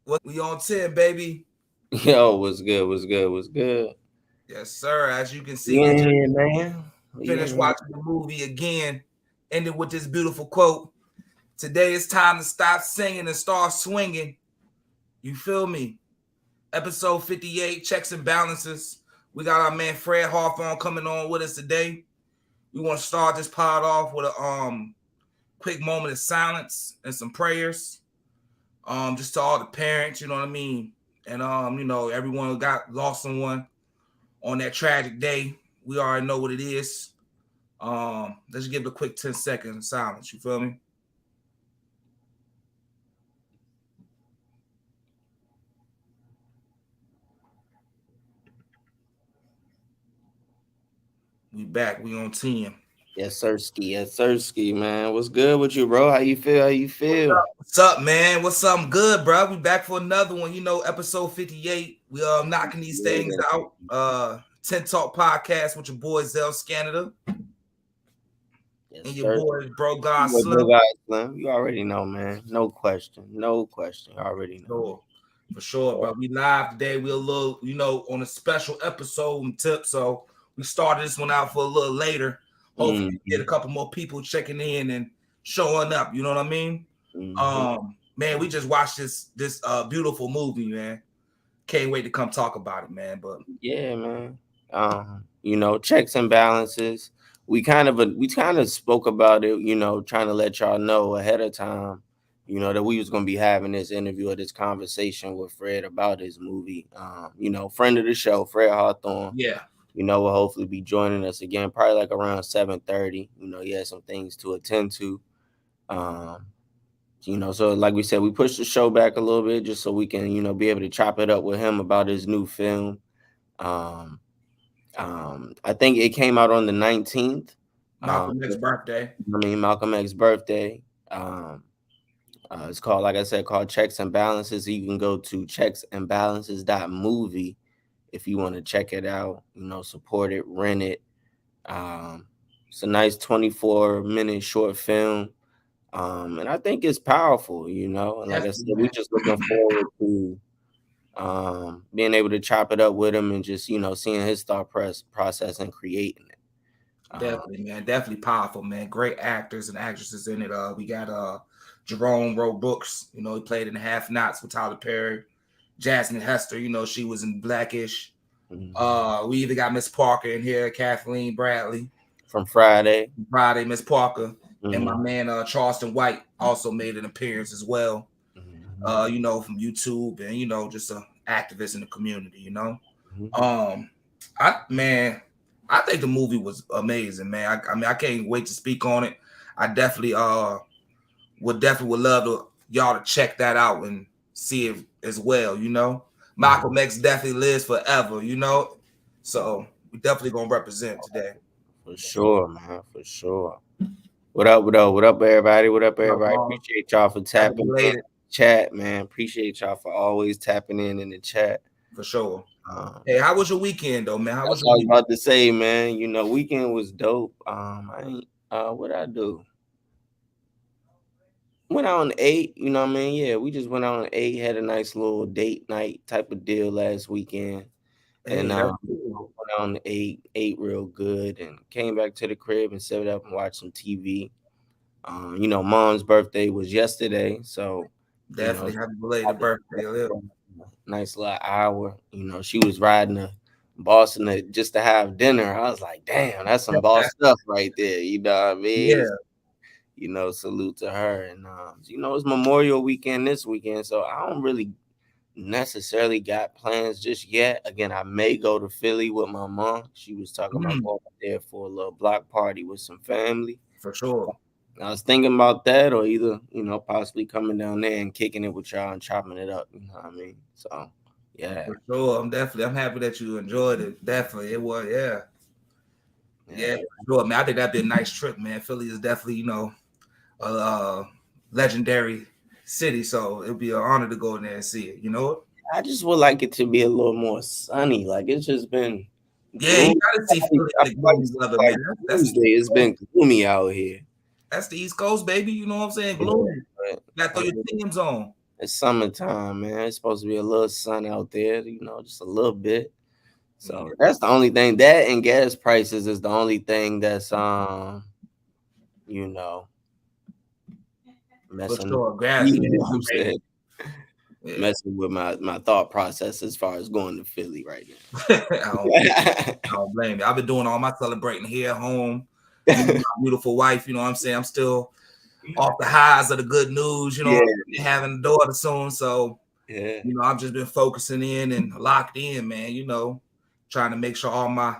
What we on 10, baby? Yo, what's good? What's good? What's good? Yes, sir. As you can see, We we in just here, man. We finished in here. watching the movie again. Ended with this beautiful quote. Today it's time to stop singing and start swinging. You feel me? Episode 58, checks and balances. We got our man Fred Hawthorne coming on with us today. We want to start this pod off with a quick moment of silence and some prayers. Just to all the parents, you know what I mean, and everyone who got lost someone on that tragic day. We already know what it is. Let's give it a quick 10 seconds of silence. You feel me? We back. We on 10. Yes, sirski. Yes, sirski, man. What's good with you, bro? How you feel? How you feel? What's up, man? What's something good, bro? We back for another one. Episode 58. We knocking these things out. TENtalk podcast with your boy Zell Canada Yes, and your sir. boy Bro God What Slim. big guys, Slim? You already know, man. No question. No question. You already know. For sure, bro. We live today. We a little, on a special episode and tip. So we started this one out for a little later. Hopefully, get a couple more people checking in and showing up. You know what I mean? Man, we just watched this beautiful movie, man. Can't wait to come talk about it, man. But yeah, man. Checks and balances. We kind of spoke about it, trying to let y'all know ahead of time, that we was gonna be having this interview or this conversation with Fred about his movie. Friend of the show, Fred Hawthorne. yeah, Will hopefully be joining us again, probably like around 7:30. He has some things to attend to. So like we said, we pushed the show back a little bit just so we can, be able to chop it up with him about his new film. I think it came out on the 19th. Malcolm X's birthday. Malcolm X's birthday. It's called, like I said, called Checks and Balances. You can go to checksandbalances.movie if you want to check it out, support it, rent it. It's a nice 24-minute short film. And I think it's powerful, and like I said, we're just looking forward to being able to chop it up with him and just, seeing his thought process and creating it. Definitely, man. Definitely powerful, man. Great actors and actresses in it. We got Jerome wrote books. He played in Half Knots with Tyler Perry. Jasmine Hester, she was in Blackish. We either got Miss Parker in here, Kathleen Bradley from Friday, Miss Parker, and my man Charleston White also made an appearance as well. From YouTube and just an activist in the community. I think the movie was amazing, man. I can't wait to speak on it. I definitely would love y'all to check that out and see it as well. Malcolm X definitely lives forever. So we definitely gonna represent today. For sure, man. For sure. What up? What up? What up, everybody? What up, everybody? Appreciate y'all for tapping in the chat, man. Appreciate y'all for always tapping in the chat. For sure. Hey, how was your weekend though, man? How was your weekend? I was about to say, man, weekend was dope. What I do? Went out on 8, what I mean? Yeah, we just went out on 8, had a nice little date night type of deal last weekend. And went on 8, ate real good, and came back to the crib and set it up and watched some TV. Mom's birthday was yesterday, so definitely happy belated birthday. Nice little hour. She was riding to Boston just to have dinner. I was like, damn, that's some boss stuff right there. You know what I mean? Yeah. Salute to her. And it's Memorial Weekend this weekend, so I don't really necessarily got plans just yet. Again, I may go to Philly with my mom. She was talking about going there for a little block party with some family. For sure. I was thinking about that, or either possibly coming down there and kicking it with y'all and chopping it up. You know what I mean? So yeah. For sure. I'm happy that you enjoyed it. Definitely. It was, yeah. Yeah, for sure, man. I think that'd be a nice trip, man. Philly is definitely, a legendary city, so it'd be an honor to go in there and see it. I just would like it to be a little more sunny. Like it's just been. Yeah, you gotta see Philly in the gloomy weather, man. It's been gloomy out here. That's the East Coast, baby. You know what I'm saying? Gloomy. You gotta throw your Tim's on. It's summertime, man. It's supposed to be a little sun out there, just a little bit. So that's the only thing. That and gas prices is the only thing that's you know, For messing. sure. Gas. You know what I'm saying? Yeah. Messing with my thought process as far as going to Philly right I don't blame you. I've been doing all my celebrating here at home. now. My beautiful wife, you know what I'm saying? I'm still off the highs of the good news, Yeah. having a daughter soon. So, Yeah. I've just been focusing in and locked in, man, trying to make sure all my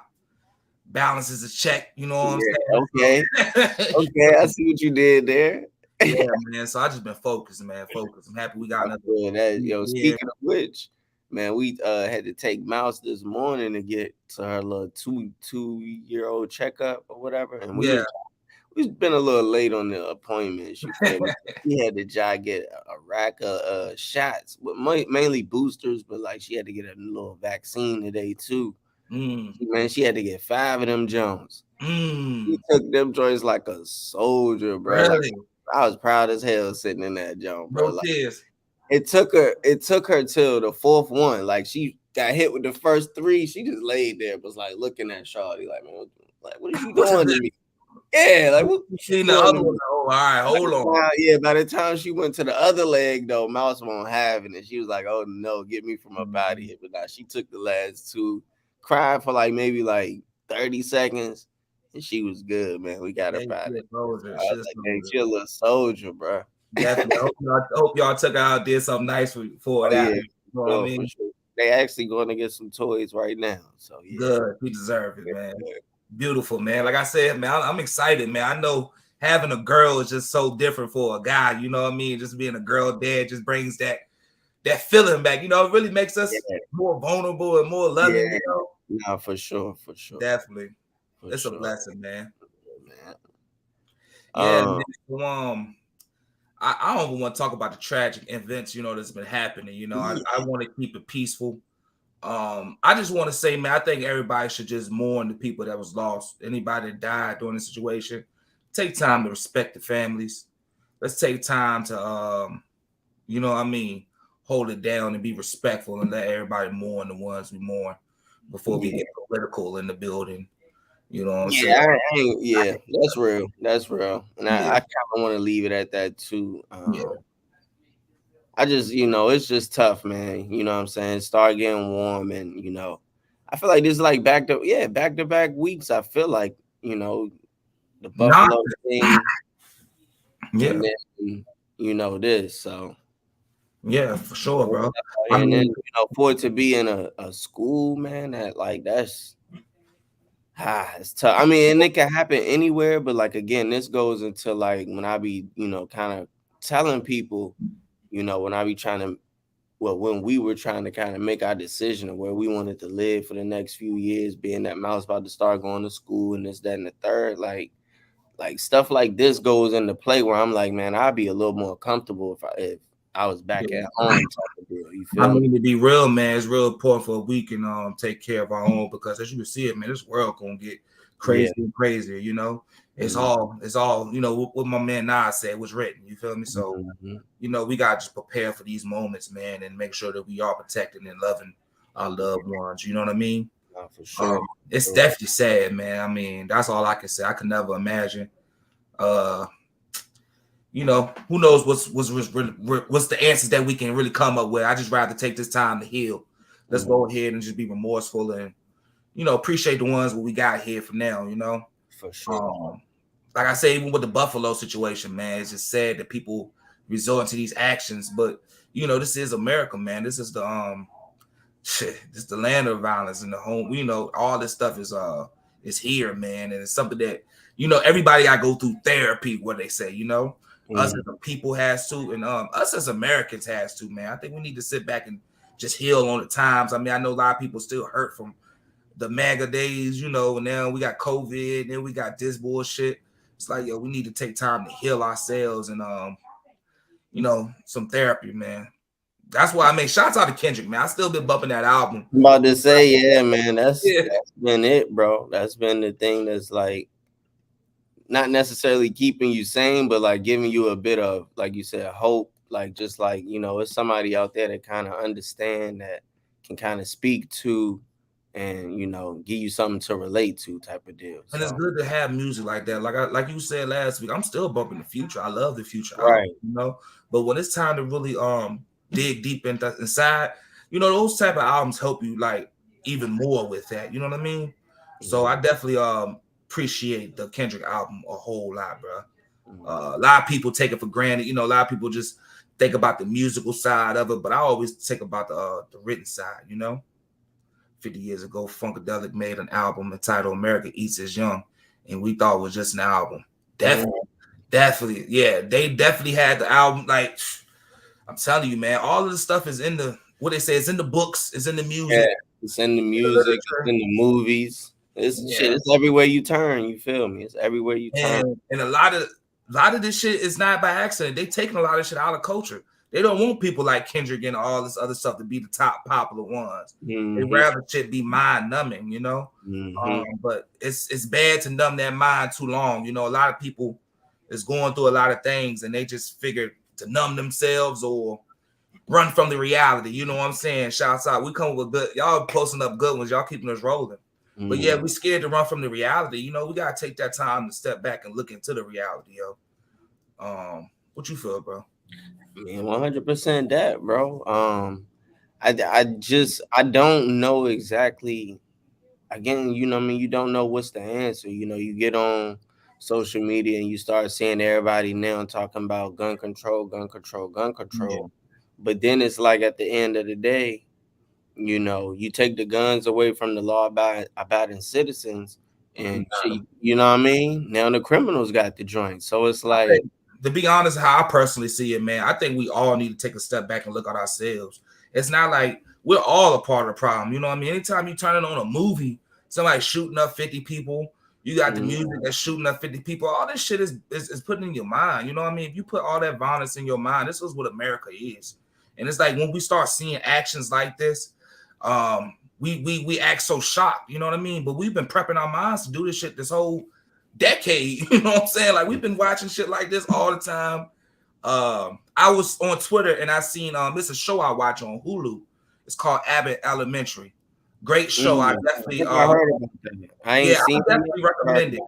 balances are checked, you know what I'm Okay. saying? Okay. I see what you did there. Yeah, man. So I just been focused, man. Focused. I'm happy we got another. Speaking of which, man, we had to take Mouse this morning to get to her little two-year-old checkup or whatever, and we've been a little late on the appointments. You feel me? She had to get a rack of shots, but mainly boosters, but like she had to get a little vaccine today too. Man, she had to get 5 of them Jones. He took them joints like a soldier, bro. Really? Like I was proud as hell sitting in that joint, bro. No tears. It took her till the 4th one. Like she got hit with the first 3. She just laid there, was like looking at Shawty, like, man, what is you doing to me? Yeah, like what you seen the other one? Oh, all right, hold on. Yeah, by the time she went to the other leg, though, Mouse won't have it, and she was like, "Oh no, get me from up out of here." But now she took the last 2, cried for like maybe like 30 seconds, and she was good, man. We got her out of it. I was like, "Hey, she a little soldier, bro." Definitely. I hope y'all took her out, did something nice for that. Yeah, You know what I mean? for sure. They actually going to get some toys right now, so yeah. Good. We deserve it, man. Beautiful, man. Like I said, man, I'm excited, man. I know having a girl is just so different for a guy. You know what I mean? Just being a girl dad just brings that feeling back. It really makes us more vulnerable and more loving. Yeah. No, for sure. Definitely. It's a blessing, man. Yeah, man. I don't even want to talk about the tragic events, that's been happening. I want to keep it peaceful. I just want to say, man, I think everybody should just mourn the people that was lost. Anybody that died during the situation, take time to respect the families. Let's take time to, hold it down and be respectful and let everybody mourn the ones we mourn before we get political in the building. You know what I'm saying? That's real. And I kind of want to leave it at that too. I just, it's just tough, man. You know what I'm saying? Start getting warm, and I feel like this is like back to back weeks. I feel like, the Buffalo thing, and then this. So yeah, for sure, bro. And then for it to be in a school, man, that's it's tough. I mean, and it can happen anywhere, but like again, this goes into like when I be, kind of telling people, when I be trying to, when we were trying to kind of make our decision of where we wanted to live for the next few years, being that Mouse about to start going to school and this, that, and the third, like stuff like this goes into play where I'm like, man, I'd be a little more comfortable if I was back at home type of deal. You feel me? To be real, man, it's real important for we can take care of our own, because as you can see it, man, this world gonna get crazy and crazier. It's all what my man Nas said was written. You feel me? So we gotta just prepare for these moments, man, and make sure that we are protecting and loving our loved ones. You know what I mean? No, for sure. It's definitely sad, man. I mean, that's all I can say. I could never imagine. Who knows what's the answers that we can really come up with. I just rather take this time to heal. Let's go ahead and just be remorseful and appreciate the ones what we got here for now. For sure. Like I say, even with the Buffalo situation, man, it's just sad that people resort to these actions. But this is America, man. This is the this is the land of violence and the home. All this stuff is here, man, and it's something that everybody got to go through therapy. What they say, us as a people has to, and us as Americans has to, man. I think we need to sit back and just heal on the times. I mean, I know a lot of people still hurt from the MAGA days, and now we got COVID, and then we got this bullshit. It's like, we need to take time to heal ourselves and some therapy, man. That's why I make shots out to Kendrick, man. I still been bumping that album. I'm about to say, yeah, man, that's been it, bro. That's been the thing that's like not necessarily keeping you sane, but like giving you a bit of, like you said, hope. like just like, it's somebody out there that kind of understand, that can kind of speak to, and give you something to relate to, type of deal. And it's So good to have music like that. Like you said last week, I'm still bumping the Future. I love the Future album, right. But when it's time to really dig deep inside, those type of albums help you like even more with that. You know what I mean? So I definitely appreciate the Kendrick album a whole lot, bro. A lot of people take it for granted. A lot of people just think about the musical side of it, but I always think about the written side. 50 years ago, Funkadelic made an album entitled America Eats Its Young, and we thought it was just an album. Definitely, yeah. They definitely had the album. Like, I'm telling you, man, all of the stuff is in the, what they say, it's in the books, it's in the music. Yeah, it's in the music, it's in the movies. It's everywhere you turn, you feel me? It's everywhere you turn. And a lot of this shit is not by accident. They taking a lot of shit out of culture. They don't want people like Kendrick and all this other stuff to be the top popular ones. They rather shit be mind numbing, but it's bad to numb that mind too long. A lot of people is going through a lot of things and they just figure to numb themselves or run from the reality. You know what I'm saying? Shouts out. We come with good, y'all posting up good ones, y'all keeping us rolling. But yeah, we scared to run from the reality. We gotta take that time to step back and look into the reality, yo. What you feel, bro? Man, 100% that, bro. I don't know exactly. Again, you don't know what's the answer. You get on social media and you start seeing everybody now talking about gun control, gun control, gun control. Yeah. But then it's like at the end of the day, you take the guns away from the law-abiding citizens, and you know what I mean? Now the criminals got the joint. So it's like, to be honest, how I personally see it, man, I think we all need to take a step back and look at ourselves. It's not like we're all a part of the problem. You know what I mean? Anytime you turn it on a movie, somebody shooting up 50 people, you got the music that's shooting up 50 people. All this shit is putting in your mind. You know what I mean? If you put all that violence in your mind, this is what America is. And it's like when we start seeing actions like this, we act so shocked. You know what I mean? But we've been prepping our minds to do this shit this whole decade. You know what I'm saying? Like we've been watching shit like this all the time. I was on Twitter and I seen it's a show I watch on Hulu. It's called Abbott Elementary. Great show. I definitely I heard about that. I definitely recommend it.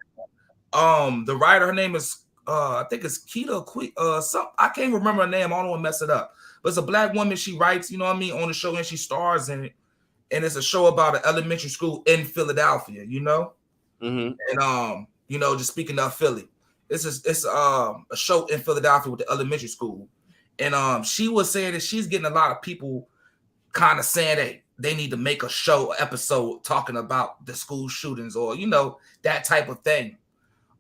The writer, her name is I think it's Keita I can't remember her name. I don't want to mess it up. But it's a black woman. She writes, you know what I mean, on the show, and she stars in it. And it's a show about an elementary school in Philadelphia, And just speaking of Philly, it's a show in Philadelphia with the elementary school. And she was saying that she's getting a lot of people kind of saying that they need to make a show episode talking about the school shootings or that type of thing.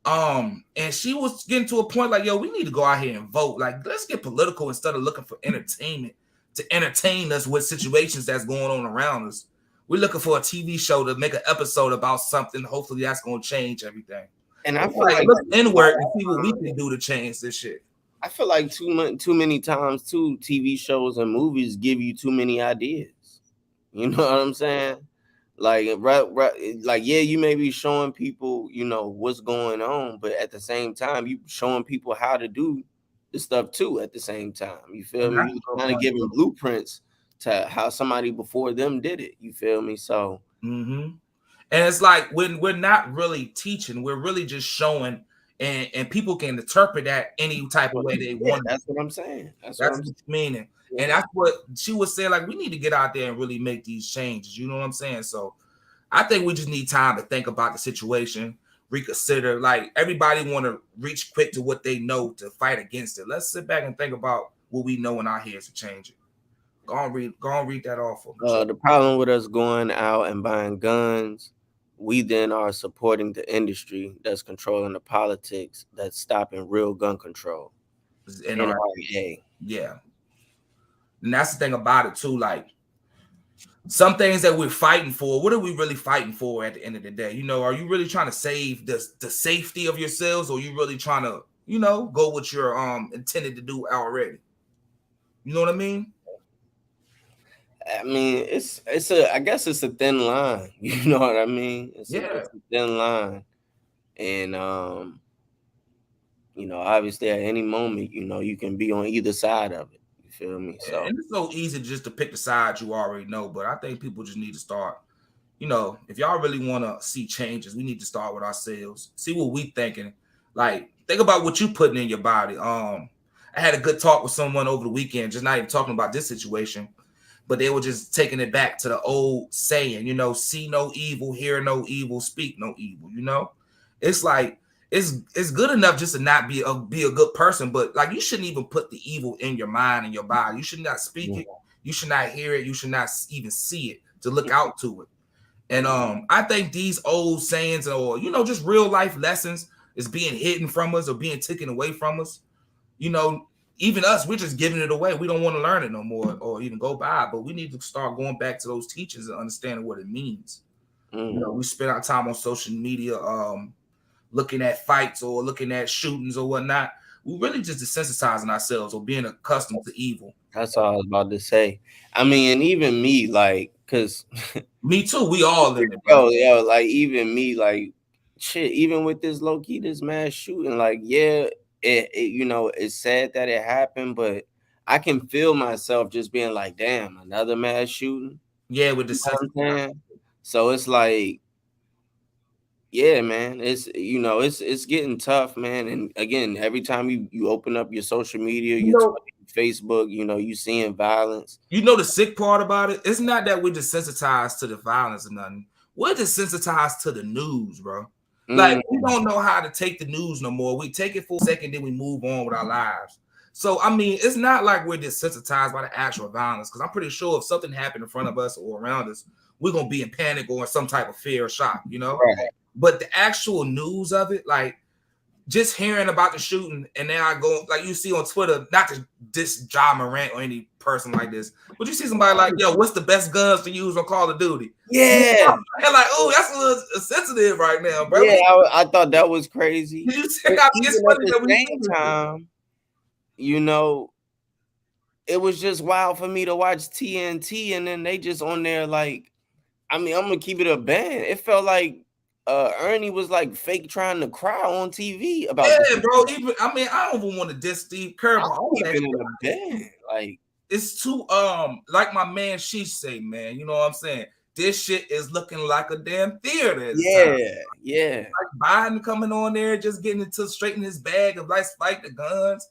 And she was getting to a point like, yo, we need to go out here and vote. Like, let's get political instead of looking for entertainment to entertain us with situations that's going on around us. We're looking for a TV show to make an episode about something. Hopefully that's going to change everything. And I feel like look inward and see what we can do to change this shit. I feel like too many times too, TV shows and movies give you too many ideas. You know what I'm saying? Like, yeah, you may be showing people, what's going on, but at the same time, you showing people how to do the stuff too. At the same time, you feel me? You kind of giving blueprints to how somebody before them did it. You feel me? So, and it's like when we're not really teaching, we're really just showing, and people can interpret that any type of way they want. That's what I'm saying. That's what I'm meaning. Yeah. And that's what she was saying. Like, we need to get out there and really make these changes. You know what I'm saying? So I think we just need time to think about the situation, reconsider. Like, everybody want to reach quick to what they know to fight against it. Let's sit back and think about what we know in our heads to change it. Go on, read that off. The problem with us going out and buying guns, we then are supporting the industry that's controlling the politics that's stopping real gun control. Yeah. And that's the thing about it too. Like, some things that we're fighting for, what are we really fighting for at the end of the day? Are you really trying to save the safety of yourselves, or are you really trying to, go what you're intended to do already? You know what I mean? I mean, I guess it's a thin line. You know what I mean? It's a thin line. And obviously at any moment, you can be on either side of it. You feel me? Yeah, So and it's so easy just to pick the side you already know, but I think people just need to start. If y'all really want to see changes, we need to start with ourselves. See what we thinking. Like, think about what you putting in your body. I had a good talk with someone over the weekend, just not even talking about this situation, but they were just taking it back to the old saying, see no evil, hear no evil, speak no evil. It's like it's good enough just to not be a good person, but like you shouldn't even put the evil in your mind and your body. You should not speak it. You should not hear it. You should not even see it to look out to it. And I think these old sayings or just real life lessons is being hidden from us or being taken away from us. You know, Even us, we're just giving it away. We don't want to learn it no more or even go by it. But we need to start going back to those teachings and understanding what it means. We spend our time on social media, looking at fights or looking at shootings or whatnot. We really just desensitizing ourselves or being accustomed to evil. that's all I was about to say. I mean, and even me, like, cause Me too. We all in it, bro. yo, like even me, like, shit, even with this low key, this mass shooting, like, yeah, it's sad that it happened, but I can feel myself just being like, damn, another mass shooting. Yeah, with You know what I'm desensitized. saying? So it's like, yeah, man, it's getting tough, man. And again, every time you open up your social media, You your know, Twitter, Facebook, you seeing violence. the sick part about it? It's not that we're desensitized to the violence or nothing. We're desensitized to the news, bro. Like Mm, we don't know how to take the news no more. We take it for a second, then we move on with our lives. So I mean, it's not like we're desensitized by the actual violence, because I'm pretty sure if something happened in front of us or around us, we're gonna be in panic or in some type of fear or shock. right. But the actual news of it, like just hearing about the shooting, and then I go like you see on Twitter, not to diss Ja Morant or any person like this, but you see somebody like, yo, what's the best guns to use on Call of Duty? Yeah, And like, oh, that's a little sensitive right now, bro. yeah. I thought that was crazy. You see, But it's even at funny the that we same do this. time, you know, it was just wild for me to watch TNT, and then they just on there like, I mean, I'm gonna keep it a band. It felt like Ernie was like fake trying to cry on TV about the Yeah, bro. situation. I don't even want to diss Steve Kerr, but I'm all that keeping shit, it a band. Like, it's too like my man she say, man. You know what I'm saying? This shit is looking like a damn theater at the time. yeah, yeah. Like Biden coming on there, just getting into straight in his bag of let's fight the guns.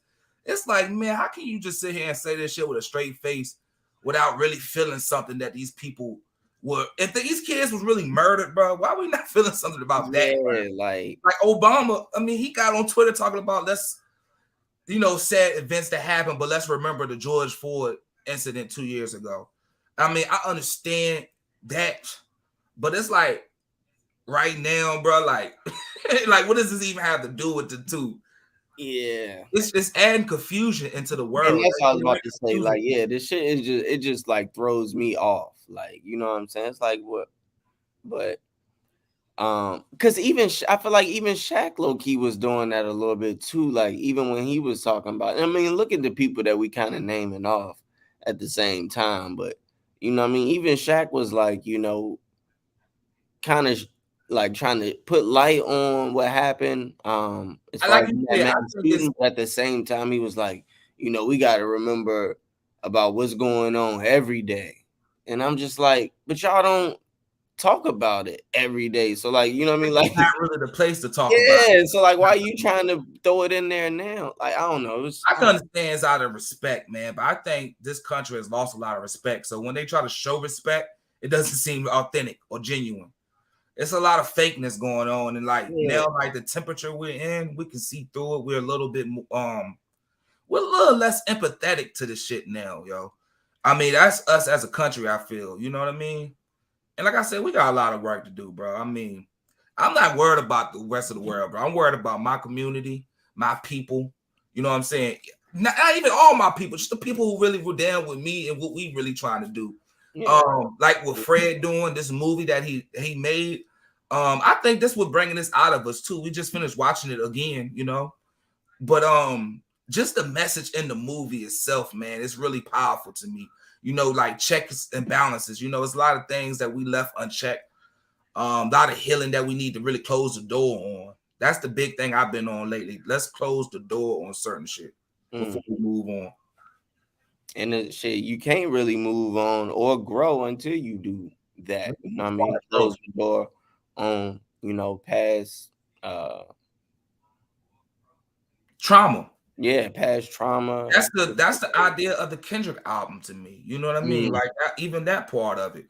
It's like, man, how can you just sit here and say this shit with a straight face without really feeling something that these people were? If these kids was really murdered, bro, why are we not feeling something about that, bro? Yeah, Like Obama, I mean, he got on Twitter talking about sad events that happened, but let's remember the George Floyd incident 2 years ago. I mean, I understand that, but it's like right now, bro, like, like, what does this even have to do with the two? yeah. It's adding confusion into the And world. that's what I was about to say. Like, yeah, this shit is just like throws me off. Like, you know what I'm saying? It's like what, but because I feel like even Shaq low key was doing that a little bit too. Like, even when he was talking about, I mean, look at the people that we kind of naming off at the same time. But you know what I mean? Even Shaq was like, kind of like trying to put light on what happened. As I far like as you that said, mass I think it's shooting, but at the same time, he was like, we got to remember about what's going on every day. And I'm just like, but y'all don't talk about it every day. So like, you know what I mean? Like, not really the place to talk about it. yeah. So like, why are you trying to throw it in there now? Like, I don't know. I can understand it's out of respect, man, but I think this country has lost a lot of respect. So when they try to show respect, it doesn't seem authentic or genuine. It's a lot of fakeness going on, and like Yeah. now, like the temperature we're in, we can see through it. We're a little bit we're a little less empathetic to this shit now, yo. I mean, that's us as a country, I feel. You know what I mean? And like I said, we got a lot of work to do, bro. I mean, I'm not worried about the rest of the world, bro. I'm worried about my community, my people. You know what I'm saying? Not even all my people, just the people who really were down with me and what we really trying to do. Yeah. Like what Fred doing, this movie that he made. I think this was bringing this out of us too. We just finished watching it again. But just the message in the movie itself, man, it's really powerful to me. Like checks and balances. It's a lot of things that we left unchecked. A lot of healing that we need to really close the door on. That's the big thing I've been on lately. Let's close the door on certain shit before we move on. And the shit, you can't really move on or grow until you do that. You know what I mean? Close the door on, past trauma. Yeah, past trauma. That's the idea of the Kendrick album to me. You know what I mean? Like even that part of it.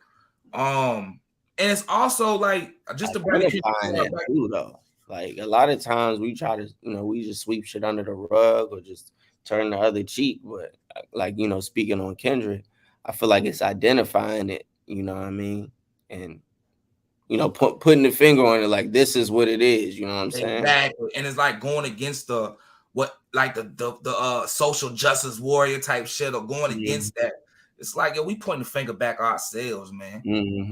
And it's also like just to bring people that too, though. Like a lot of times we try to, we just sweep shit under the rug or just turn the other cheek. But like, speaking on Kendrick, I feel like it's identifying it, you know what I mean? And putting the finger on it, like this is what it is, you know what I'm saying? Exactly. And it's like going against the social justice warrior type shit or going against that. It's like, yo, we pointing the finger back ourselves, man.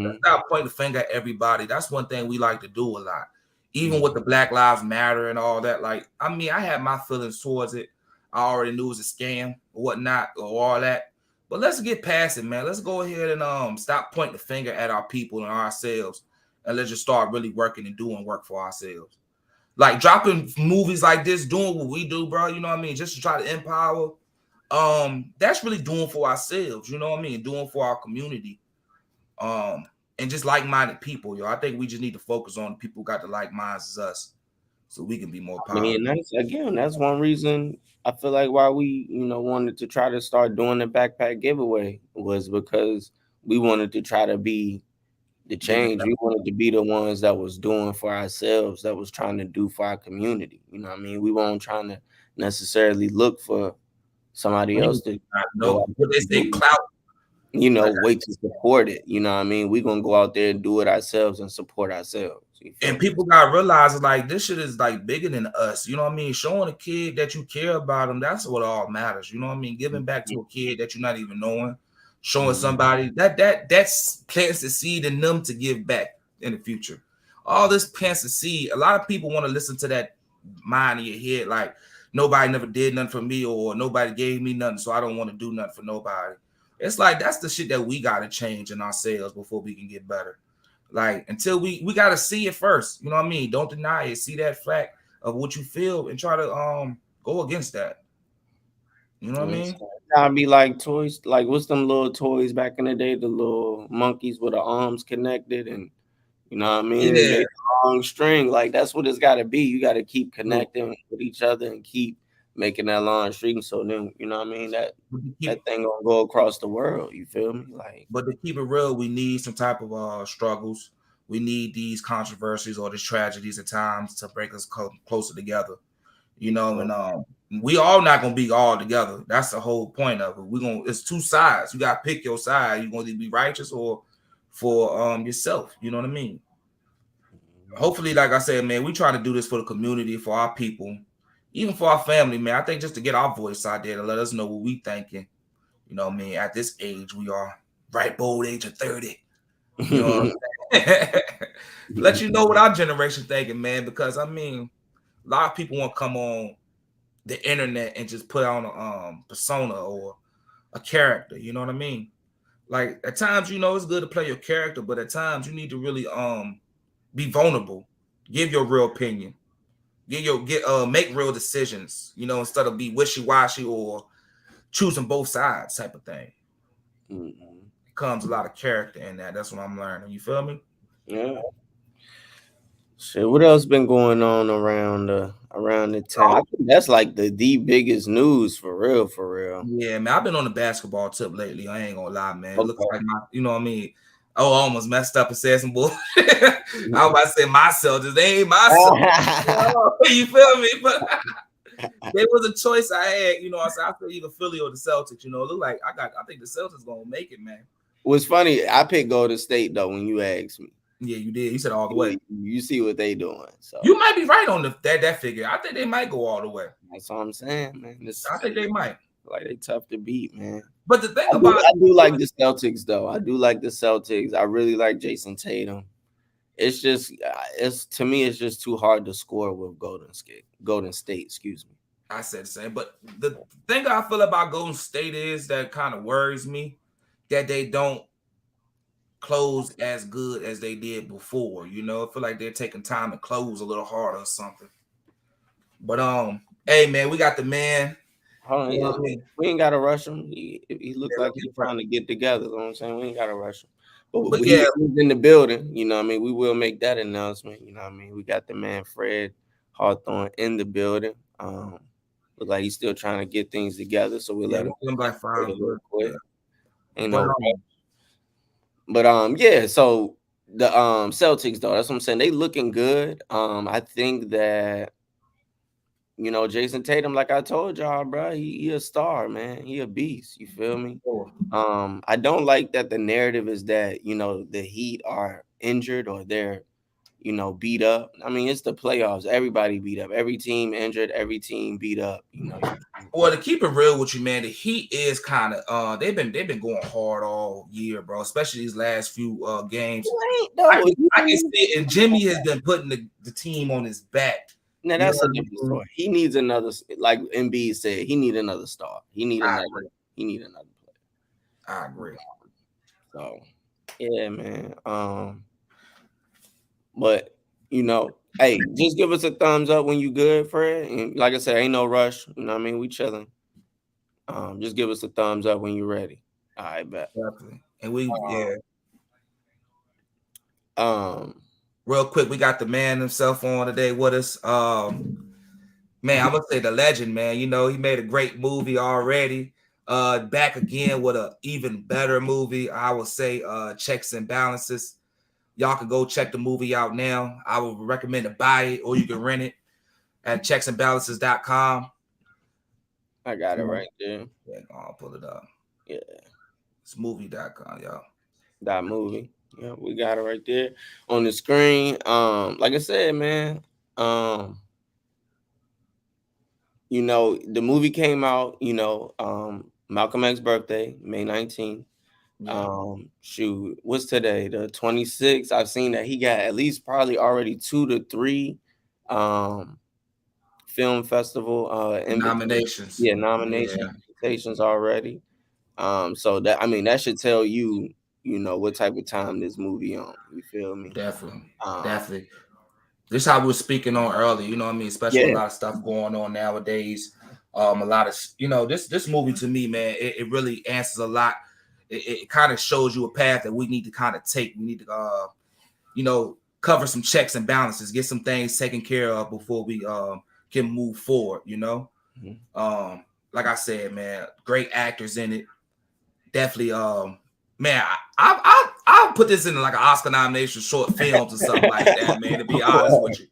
Let's not point the finger at everybody. That's one thing we like to do a lot. Even with the Black Lives Matter and all that. Like, I mean, I had my feelings towards it. I already knew it was a scam or whatnot or all that. But let's get past it, man. Let's go ahead and stop pointing the finger at our people and ourselves. And let's just start really working and doing work for ourselves. Like dropping movies like this, doing what we do, bro. You know what I mean? Just to try to empower. That's really doing for ourselves, you know what I mean? Doing for our community. And just like-minded people, yo. I think we just need to focus on the people who got the like minds as us, so we can be more powerful. I mean, that's one reason I feel like why we, wanted to try to start doing the backpack giveaway was because we wanted to try to be the change. We wanted to be the ones that was doing for ourselves, that was trying to do for our community. You know what I mean? We weren't trying to necessarily look for somebody else to know what they say, clout. Wait to support it. You know what I mean? We're gonna go out there and do it ourselves and support ourselves. And people gotta realize like this shit is like bigger than us. You know what I mean? Showing a kid that you care about them, that's what all matters. You know what I mean? Giving back to a kid that you're not even knowing, showing somebody that's plants the seed in them to give back in the future. All this plants the seed. A lot of people want to listen to that mind in your head, like nobody never did nothing for me or nobody gave me nothing, so I don't want to do nothing for nobody. It's like that's the shit that we gotta change in ourselves before we can get better. Like until we got to see it first, you know what I mean? Don't deny it. See that fact of what you feel and try to go against that. You know what I mean? Gotta be like toys, like what's them little toys back in the day, the little monkeys with the arms connected, and you know what I mean? Yeah. Long string, like that's what it's got to be. You got to keep connecting with each other and keep making that long string. So then, you know what I mean? That thing gonna go across the world. You feel me? Like, but to keep it real, we need some type of struggles. We need these controversies or these tragedies at times to break us closer together. You know, and we all not gonna be all together. That's the whole point of it. It's two sides. You gotta pick your side. You're gonna be righteous or for yourself. You know what I mean? Hopefully, like I said, man, we try to do this for the community, for our people, even for our family, man. I think just to get our voice out there to let us know what we thinking. You know what I mean? At this age, we are right bold age of 30. You know what I'm saying? Let you know what our generation thinking, man, because I mean, a lot of people want to come on the internet and just put on a persona or a character, you know what I mean? Like at times, it's good to play your character, but at times you need to really be vulnerable, give your real opinion, make real decisions, instead of be wishy-washy or choosing both sides type of thing. It comes a lot of character in that. That's what I'm learning. You feel me? Yeah. Shit, what else been going on around the town? I think that's like the biggest news for real, for real. Yeah, man. I've been on the basketball tip lately. I ain't gonna lie, man. It looks like you know what I mean? Oh, I almost messed up and said some bullshit. I was about to say my Celtics. They ain't my Celtics. You feel me? But there was a choice I had. I said I feel either Philly or the Celtics. It look like I think the Celtics gonna make it, man. What's funny, I picked Golden State though when you asked me. Yeah, you did. You said all the way. You see what they doing. So you might be right on that figure. I think they might go all the way. That's what I'm saying, man. I think they might. Like they tough to beat, man. But the thing I do like the Celtics though. I do like the Celtics. I really like Jason Tatum. It's just to me, it's just too hard to score with Golden State. Excuse me. I said the same. But the thing I feel about Golden State is that kind of worries me that they don't close as good as they did before. You know, I feel like they're taking time to close a little harder or something. But hey man, we got the man. Hold on, You know what I mean? we ain't gotta rush him. He looked Yeah, like he's trying to get together. You know what I'm saying? We ain't gotta rush him. But yeah, he's in the building. You know what I mean? We will make that announcement. You know what I mean? We got the man Fred Hawthorne in the building. Look like he's still trying to get things together. So we'll yeah, let him we'll by wait a five. little quick. Yeah. Ain't But no rush. But yeah, so the Celtics though, that's what I'm saying. They looking good. I think that Jason Tatum, like I told y'all, bro, he a star, man. He a beast. You feel me? I don't like that the narrative is that the Heat are injured or they're beat up. I mean, it's the playoffs. Everybody beat up. Every team injured. Every team beat up. well, to keep it real with you, man, the Heat is kind of they've been going hard all year, bro. Especially these last few games. I can see it, and Jimmy has been putting the team on his back. Now that's a different story. He needs another, like Embiid said, he need another star. He need another player. I agree. So yeah, man. But hey, just give us a thumbs up when you good, Fred. And like I said, ain't no rush. You know what I mean? We chilling. Just give us a thumbs up when you're ready. All right, bet. Definitely. And Um, real quick, we got the man himself on today with us. Man, I'm gonna say the legend, man. He made a great movie already. Back again with a even better movie. I would say Checks and Balances. Y'all can go check the movie out now. I would recommend to buy it or you can rent it at checksandbalances.com. I got it right there. Yeah, I'll pull it up. Yeah. It's movie.com, y'all. That movie. Yeah, we got it right there on the screen. Like I said, man, the movie came out, Malcolm X's birthday, May 19th. Yeah. Shoot, what's today? The 26th. I've seen that he got at least probably already 2 to 3 film festival nominations. Yeah, invitations already. So that should tell you, what type of time this movie on. You feel me? Definitely. This is how we were speaking on earlier, you know what I mean? Especially a lot of stuff going on nowadays. A lot of this movie to me, man, it really answers a lot. It kind of shows you a path that we need to kind of take. We need to cover some checks and balances, get some things taken care of before we can move forward, Mm-hmm. Like I said, man, great actors in it. Definitely man, I'll put this in like an Oscar nomination, short films or something like that, man, to be honest with you.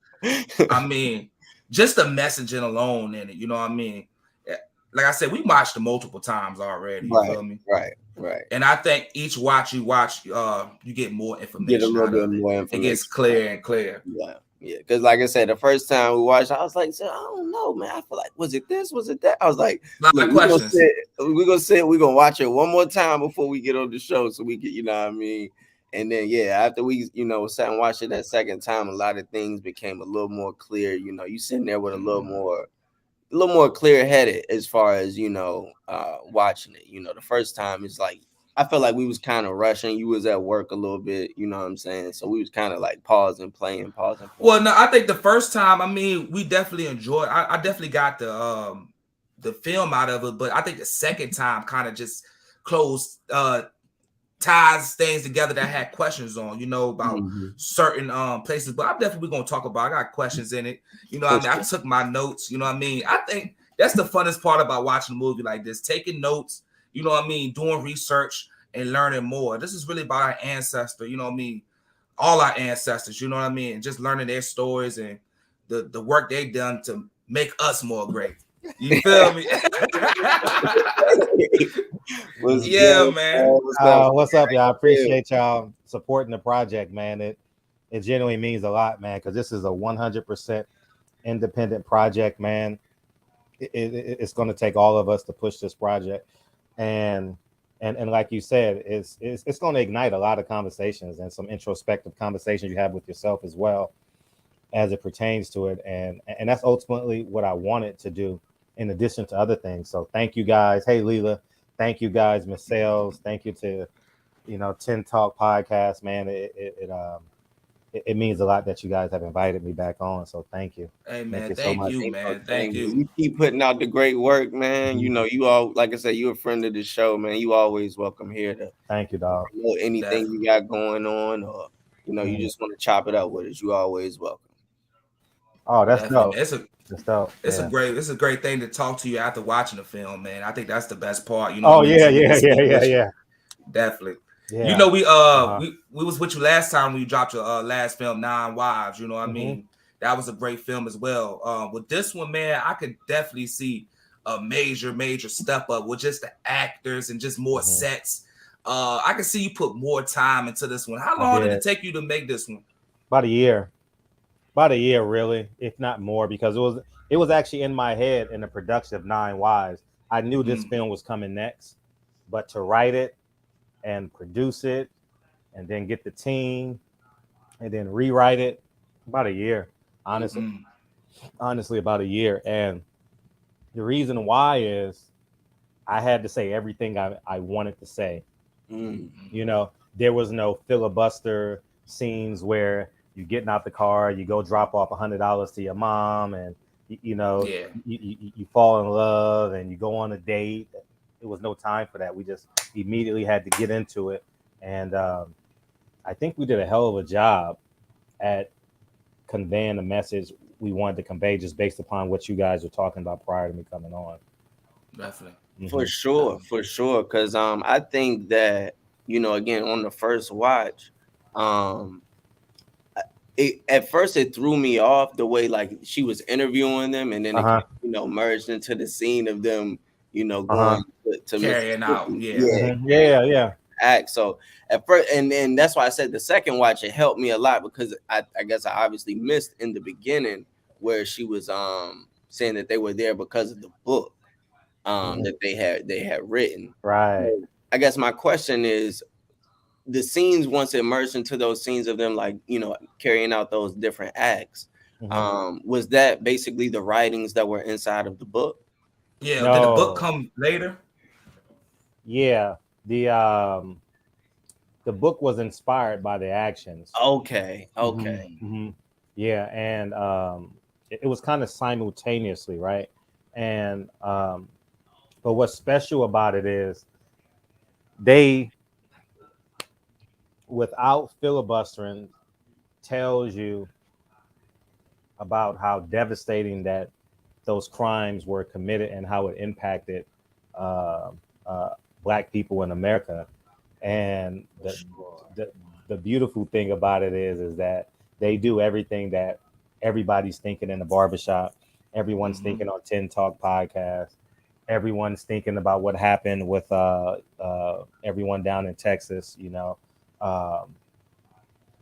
I mean, just the messaging alone in it, you know what I mean? Like I said, we watched it multiple times already, you feel me? Right. And I think each watch you get more information. Get a little bit more information. It gets clear and clear. Yeah. Because like I said, the first time we watched, I was like, I don't know, man. I feel like, was it this? Was it that? I was like, look, we're gonna watch it one more time before we get on the show, so we get, you know what I mean. And then after we sat and watched it that second time, a lot of things became a little more clear. You sitting there with a little more clear-headed as far as watching it. The first time it's like I felt like we was kind of rushing. You was at work a little bit, you know what I'm saying? So we was kind of like pausing. Well, no, I think the first time, I mean, we definitely enjoyed. I definitely got the film out of it, but I think the second time kind of just closed ties things together that I had questions on, about certain places. But I'm definitely gonna talk about. I got questions in it. I took my notes. You know what I mean? I think that's the funnest part about watching a movie like this, taking notes. You know what I mean? Doing research and learning more. This is really about our ancestor. You know what I mean? All our ancestors. You know what I mean? And just learning their stories and the work they've done to make us more great. You feel me? Man. What's up, y'all? I appreciate y'all supporting the project, man. It genuinely means a lot, man, because this is a 100% independent project, man. It's going to take all of us to push this project, and like you said, it's going to ignite a lot of conversations and some introspective conversations you have with yourself as well, as it pertains to it, and that's ultimately what I wanted to do, in addition to other things. So thank you guys. Hey, Leela. Thank you guys, Miss Sales. Thank you to TENtalk podcast, man. It means a lot that you guys have invited me back on. So thank you. Hey, Thank man. you so Thank much. you, man. Thank you. You keep putting out the great work, man. You know, you all, like I said, you're a friend of the show, man. You always welcome here to Thank you, dog. know anything you got going on, or you just want to chop it up with us. You always welcome. Oh, that's dope. Definitely. That's dope. It's Yeah. a great thing to talk to you after watching the film, man. I think that's the best part. Oh, what I mean? yeah, To really speak with you. yeah. Definitely. Yeah. You know, we was with you last time when you dropped your last film, 9 Wives. You know what I mean? That was a great film as well. With this one, man, I could definitely see a major step up with just the actors and just more sets. I can see you put more time into this one. How long did it take you to make this one? About a year, really, if not more, because it was actually in my head in the production of 9 Wives. I knew this film was coming next, but to write it and produce it and then get the team and then rewrite it, about a year, honestly, about a year. And the reason why is I had to say everything I wanted to say. There was no filibuster scenes where you getting out the car, you go drop off $100 to your mom, and you fall in love and you go on a date. It was no time for that. We just immediately had to get into it, and I think we did a hell of a job at conveying the message we wanted to convey, just based upon what you guys were talking about prior to me coming on. Definitely. For sure. Because I think that, again, on the first watch, at first it threw me off the way like she was interviewing them, and then it merged into the scene of them, going to carrying out. Yeah. Act. So at first, and then that's why I said the second watch, it helped me a lot, because I guess I obviously missed in the beginning where she was saying that they were there because of the book that they had written. Right. So I guess my question is, the scenes, once it merged into those scenes of them, like, carrying out those different acts, was that basically the writings that were inside of the book? Yeah. No. Did the book come later? Yeah. The book was inspired by the actions. Okay. Yeah, and it was kind of simultaneously, right? And but what's special about it is they, without filibustering, tells you about how devastating that those crimes were committed and how it impacted Black people in America. And the beautiful thing about it is that they do everything that everybody's thinking in the barbershop. Everyone's thinking on TENtalk podcast. Everyone's thinking about what happened with everyone down in Texas.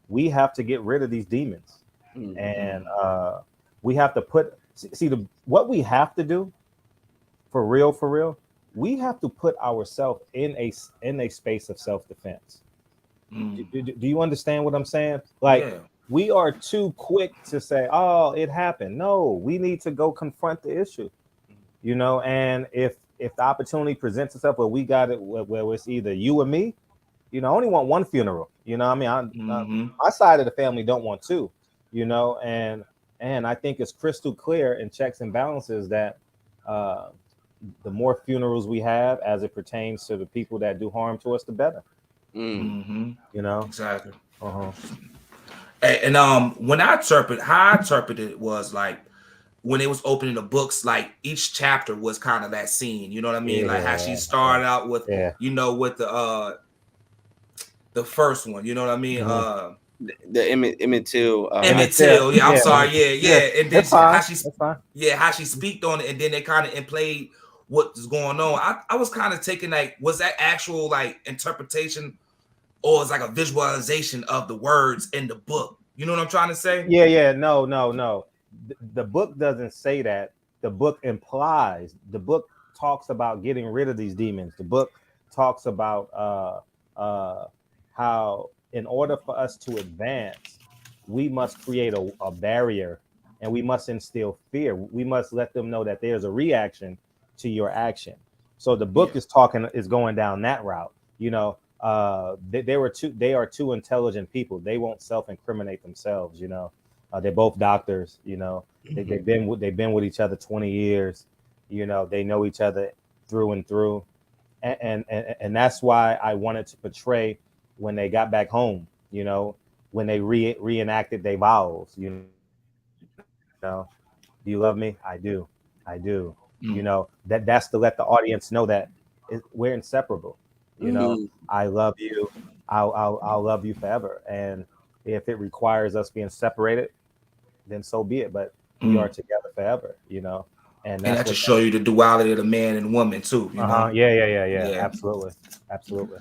We have to get rid of these demons, and we have to what we have to do for real. We have to put ourselves in a space of self-defense. Do you understand what I'm saying? Like, we are too quick to say, "Oh, it happened." No, we need to go confront the issue. And if the opportunity presents itself where we got it, where it's either you or me, I only want one funeral. I mean, my side of the family don't want two. And I think it's crystal clear in checks and balances that the more funerals we have as it pertains to the people that do harm to us, the better. Exactly. And when how I interpreted it was like, when it was opening the books, like each chapter was kind of that scene. You know what I mean? Like how she started out with, with the first one. You know what I mean? The Emmett Till. Emmett Till. Yeah, I'm sorry. Yeah. And then how she speaked on it, and then they kind of played what was going on. I was kind of taking, like, was that actual like interpretation, or it's like a visualization of the words in the book? You know what I'm trying to say? Yeah. No. The book doesn't say that. The book implies. The book talks about getting rid of these demons. The book talks about how, in order for us to advance, we must create a barrier, and we must instill fear. We must let them know that there's a reaction to your action. So the book is going down that route. they are two intelligent people. They won't self-incriminate themselves, you know. They're both doctors, you know. They've been with each other 20 years, you know. They know each other through and through, and that's why I wanted to portray when they got back home, you know, when they reenacted their vows, you know. Do you love me? I do. I do. You know, that's to let the audience know that we're inseparable. You know, I love you. I'll love you forever. And if it requires us being separated, then so be it. But we are together forever, you know. And And that's that what just show you the duality of the man and woman too, you know. Yeah. Absolutely. Absolutely.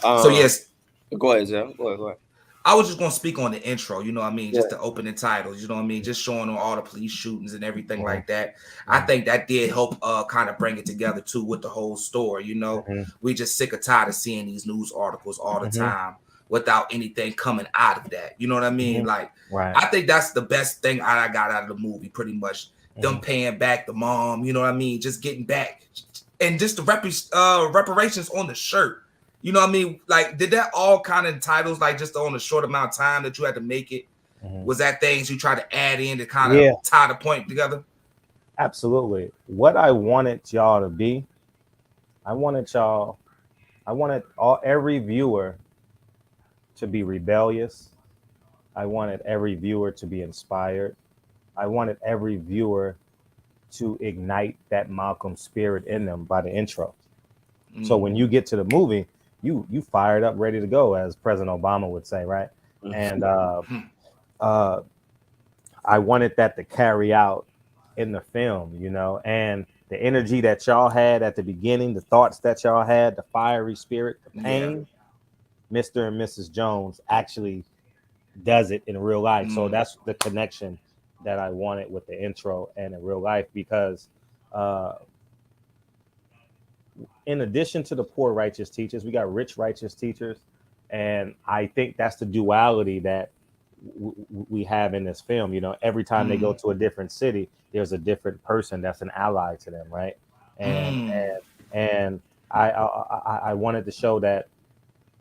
So yes, go ahead, Zell. Go ahead. I was just gonna speak on the intro, you know what I mean? Yeah. Just the opening titles, you know what I mean? Just showing on all the police shootings and everything like that. Mm-hmm. I think that did help kind of bring it together too with the whole story, you know. We just sick or tired of seeing these news articles all the time without anything coming out of that. You know what I mean? Like I think that's the best thing I got out of the movie, pretty much. Them paying back the mom, you know what I mean? Just getting back and just the reparations on the shirt. You know what I mean? Like, did that all kind of titles, like just on a short amount of time that you had to make it? Was that things you try to add in to kind of tie the point together? Absolutely. What I wanted y'all to be, I wanted every viewer to be rebellious. I wanted every viewer to be inspired. I wanted every viewer to ignite that Malcolm spirit in them by the intro. So when you get to the movie, you fired up, ready to go, as President Obama would say, right? And I wanted that to carry out in the film, you know, and the energy that y'all had at the beginning, the thoughts that y'all had, the fiery spirit, the pain, Mr. and Mrs. Jones actually does it in real life. So that's the connection that I wanted with the intro and in real life, because in addition to the poor righteous teachers, we got rich righteous teachers. And I think that's the duality that we have in this film. You know, every time they go to a different city, there's a different person that's an ally to them, right? And I wanted to show that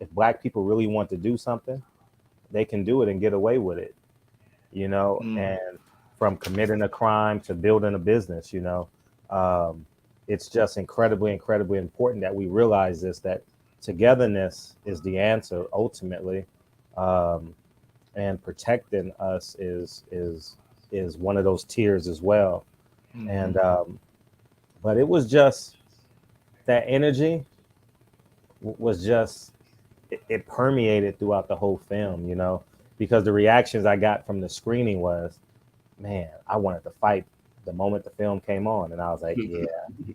if Black people really want to do something, they can do it and get away with it, you know. And from committing a crime to building a business, you know, it's just incredibly important that we realize this, that togetherness is the answer ultimately. And protecting us is one of those tiers as well. And but it was just that energy was just it permeated throughout the whole film, you know, because the reactions I got from the screening was, man, I wanted to fight the moment the film came on. And I was like, yeah,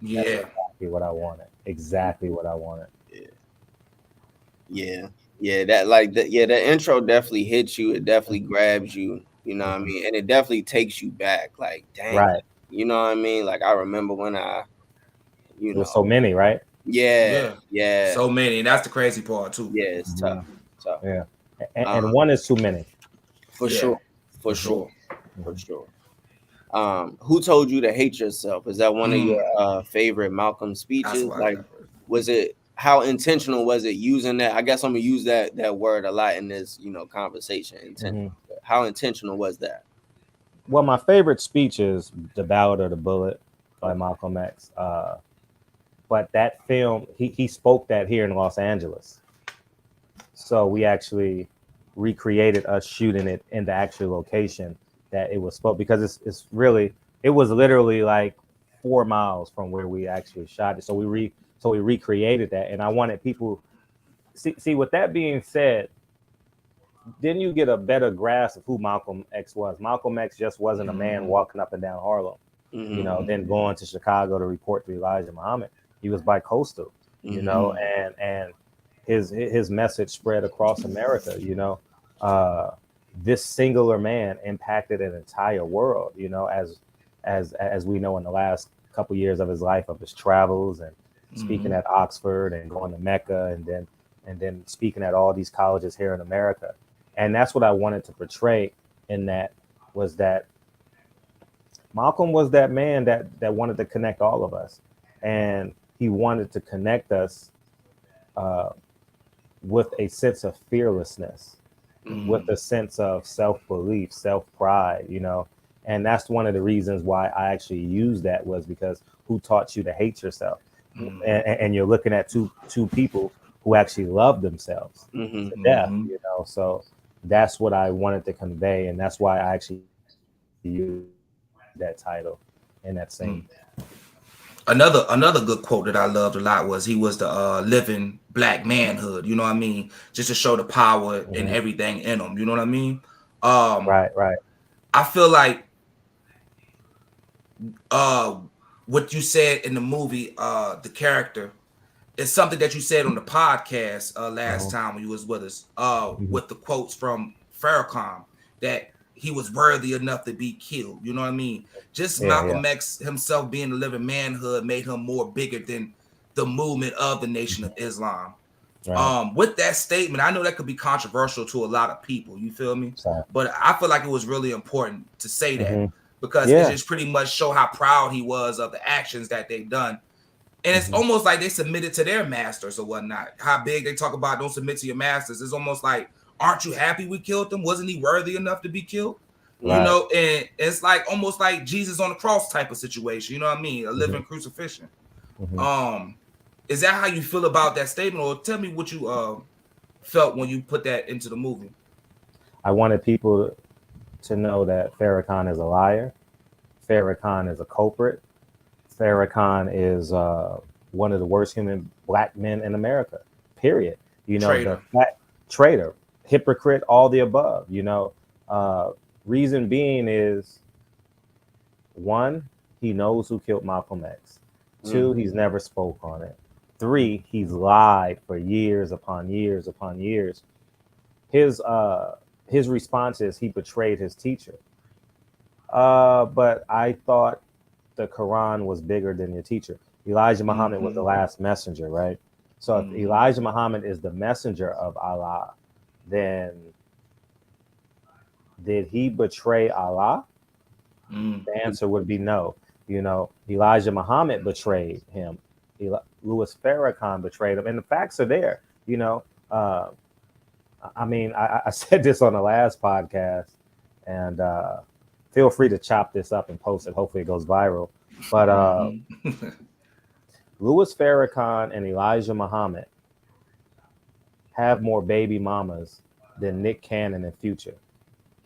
that's exactly what I wanted. Exactly what I wanted. The intro definitely hits you. It definitely grabs you, you know what I mean? And it definitely takes you back. Like, dang, right. You know what I mean? Like, I remember when there was so many, right? Yeah. So many. And that's the crazy part too. Yeah, it's tough. Yeah. And one is too many. For sure. Who told you to hate yourself? Is that one of your favorite Malcolm speeches? Like, was it, how intentional was it using that? I guess I'm gonna use that word a lot in this, you know, conversation. How intentional was that? Well, my favorite speech is The Ballad of the Bullet by Malcolm X. But that film, he spoke that here in Los Angeles. So we actually recreated us shooting it in the actual location that it was spoke, because it was literally like 4 miles from where we actually shot it. So we recreated that, and I wanted people see. With that being said, then you get a better grasp of who Malcolm X was. Malcolm X just wasn't a man walking up and down Harlem, you know, then going to Chicago to report to Elijah Muhammad. He was bi-coastal, you know, and his message spread across America, you know. This singular man impacted an entire world, you know, as we know in the last couple years of his life, of his travels and speaking at Oxford and going to Mecca, and then speaking at all these colleges here in America. And that's what I wanted to portray in that, was that Malcolm was that man that wanted to connect all of us. And he wanted to connect us with a sense of fearlessness, with a sense of self-belief, self-pride, you know. And that's one of the reasons why I actually used that, was because who taught you to hate yourself? And you're looking at two people who actually love themselves to death, you know. So that's what I wanted to convey, and that's why I actually used that title in that scene. Another good quote that I loved a lot was he was the living black manhood, you know what I mean? Just to show the power and everything in him, you know what I mean? Right. I feel like what you said in the movie, the character, is something that you said on the podcast last time when you was with us, with the quotes from Farrakhan, that he was worthy enough to be killed. You know what I mean? Just Malcolm X himself being the living manhood made him more bigger than the movement of the Nation of Islam. Right. With that statement, I know that could be controversial to a lot of people. You feel me? Sorry. But I feel like it was really important to say that because it Yeah. just pretty much show how proud he was of the actions that they've done. And it's almost like they submitted to their masters or whatnot. How big they talk about don't submit to your masters. It's almost like, aren't you happy we killed him? Wasn't he worthy enough to be killed? You know, and it's like almost like Jesus on the cross type of situation. You know what I mean? A living crucifixion. Is that how you feel about that statement? Or tell me what you felt when you put that into the movie. I wanted people to know that Farrakhan is a liar. Farrakhan is a culprit. Farrakhan is one of the worst human black men in America, period. You know, Traitor. Traitor, hypocrite, all the above, you know. Reason being is, one, he knows who killed Malcolm X. Two, he's never spoke on it. Three, he's lied for years upon years upon years. His response is he betrayed his teacher. But I thought the Quran was bigger than your teacher. Elijah Muhammad was the last messenger, right? So if Elijah Muhammad is the messenger of Allah, then did he betray Allah? The answer would be no. You know, Elijah Muhammad betrayed him. Louis Farrakhan betrayed him. And the facts are there, you know. I mean, I said this on the last podcast, and feel free to chop this up and post it. Hopefully it goes viral. But Louis Farrakhan and Elijah Muhammad have more baby mamas than Nick Cannon and Future.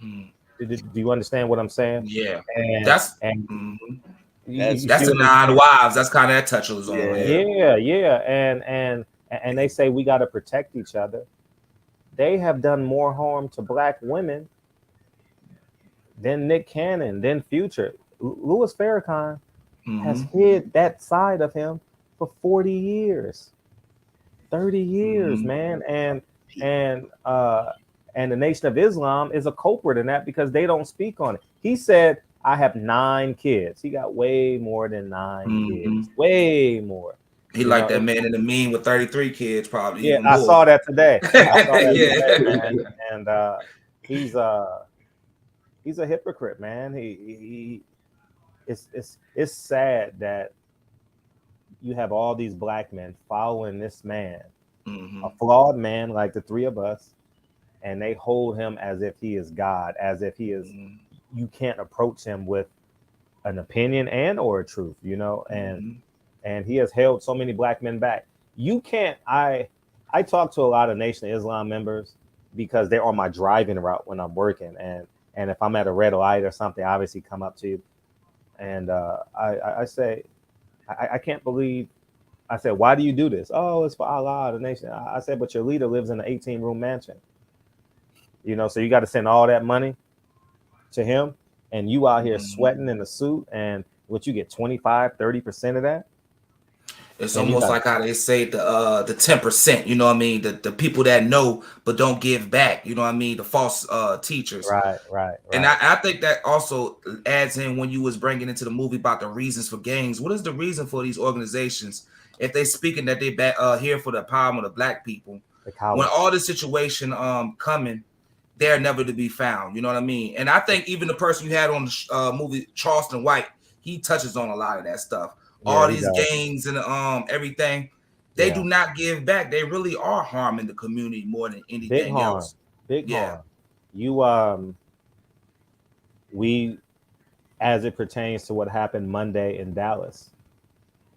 Do you understand what I'm saying? Yeah. And that's the 9 wives. That's kind of that touch was on. Yeah. And they say we got to protect each other. They have done more harm to black women than Nick Cannon, than Future. Louis Farrakhan has hid that side of him for 40 years, 30 years, man. And the Nation of Islam is a culprit in that because they don't speak on it. He said, I have 9 kids. He got way more than 9 kids, way more. He like that man in the meme with 33 kids, probably. Yeah, even I more. saw that today. Today, man. And he's a hypocrite, man. It's sad that you have all these black men following this man, a flawed man like the three of us, and they hold him as if he is God, as if he is. You can't approach him with an opinion and or a truth, you know. And he has held so many black men back. You can't. I talk to a lot of Nation of Islam members because they're on my driving route when I'm working, and if I'm at a red light or something, I obviously come up to you, and I say, I can't believe. I said, why do you do this? Oh, it's for Allah, the nation. I said, but your leader lives in an 18-room mansion. You know, so you got to send all that money to him, and you out here sweating in a suit, and what you get 25-30% of that. It's almost like how they say the 10%, you know what I mean? The people that know but don't give back, you know what I mean? The false teachers. Right. And I think that also adds in when you was bringing into the movie about the reasons for gangs. What is the reason for these organizations if they speaking that they here for the empowerment of black people? When all this situation coming, they're never to be found. You know what I mean? And I think even the person you had on the movie, Charleston White, he touches on a lot of that stuff. All these gangs and everything, They do not give back. They really are harming the community more than anything Big harm. else. Big harm. You we, as it pertains to what happened Monday in Dallas,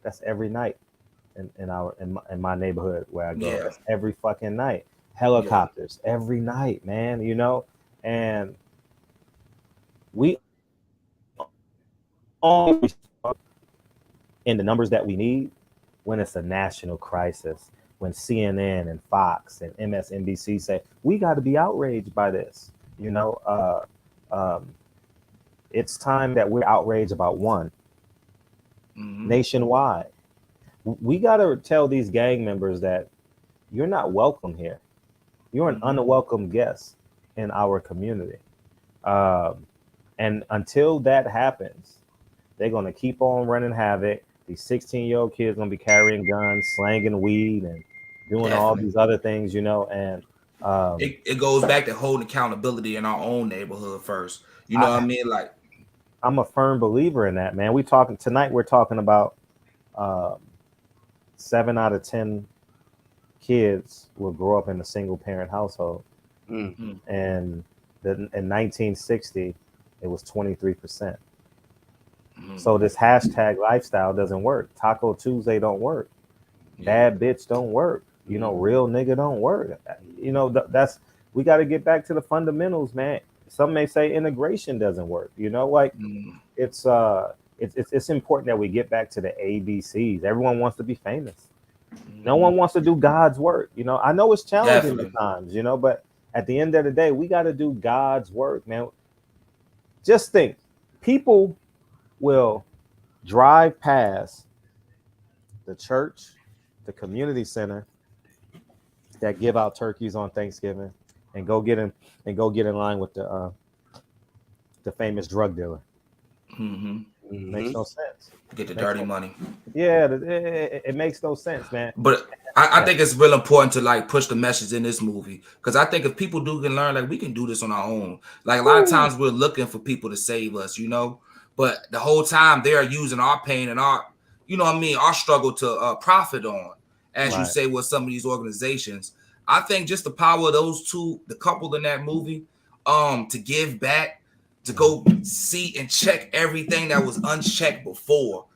that's every night in my neighborhood where I go. Yeah. That's every fucking night. Helicopters every night, man. You know, and we only in the numbers that we need when it's a national crisis. When CNN and Fox and MSNBC say we got to be outraged by this, you know, it's time that we're outraged about one nationwide. We got to tell these gang members that you're not welcome here. You're an unwelcome guest in our community. And until that happens, they're going to keep on running havoc. These 16-year-old kids going to be carrying guns, slanging weed, and doing all these other things, you know. And it goes back to holding accountability in our own neighborhood first. You know what I mean? Like, I'm a firm believer in that, man. We're talking about 7 out of 10 kids will grow up in a single parent household. And in 1960, it was 23%. So this hashtag lifestyle doesn't work. Taco Tuesday don't work. Bad bitch don't work. You know, real nigga don't work. You know, that's we got to get back to the fundamentals, man. Some may say integration doesn't work. You know, like it's important that we get back to the ABCs. Everyone wants to be famous. No one wants to do God's work. You know, I know it's challenging at times, you know, but at the end of the day, we got to do God's work, man. Just think, people will drive past the church, the community center that give out turkeys on Thanksgiving, and go get in line with the famous drug dealer. Makes no sense. Get the dirty money. Yeah, it makes no sense, man. But I think it's real important to like push the message in this movie, because I think if people can learn, like, we can do this on our own. Like, a lot of times we're looking for people to save us, you know, but the whole time they are using our pain and our, you know what I mean, our struggle to profit on, as you say, with some of these organizations. I think just the power of those two, the couple in that movie, to give back, to go see and check everything that was unchecked before.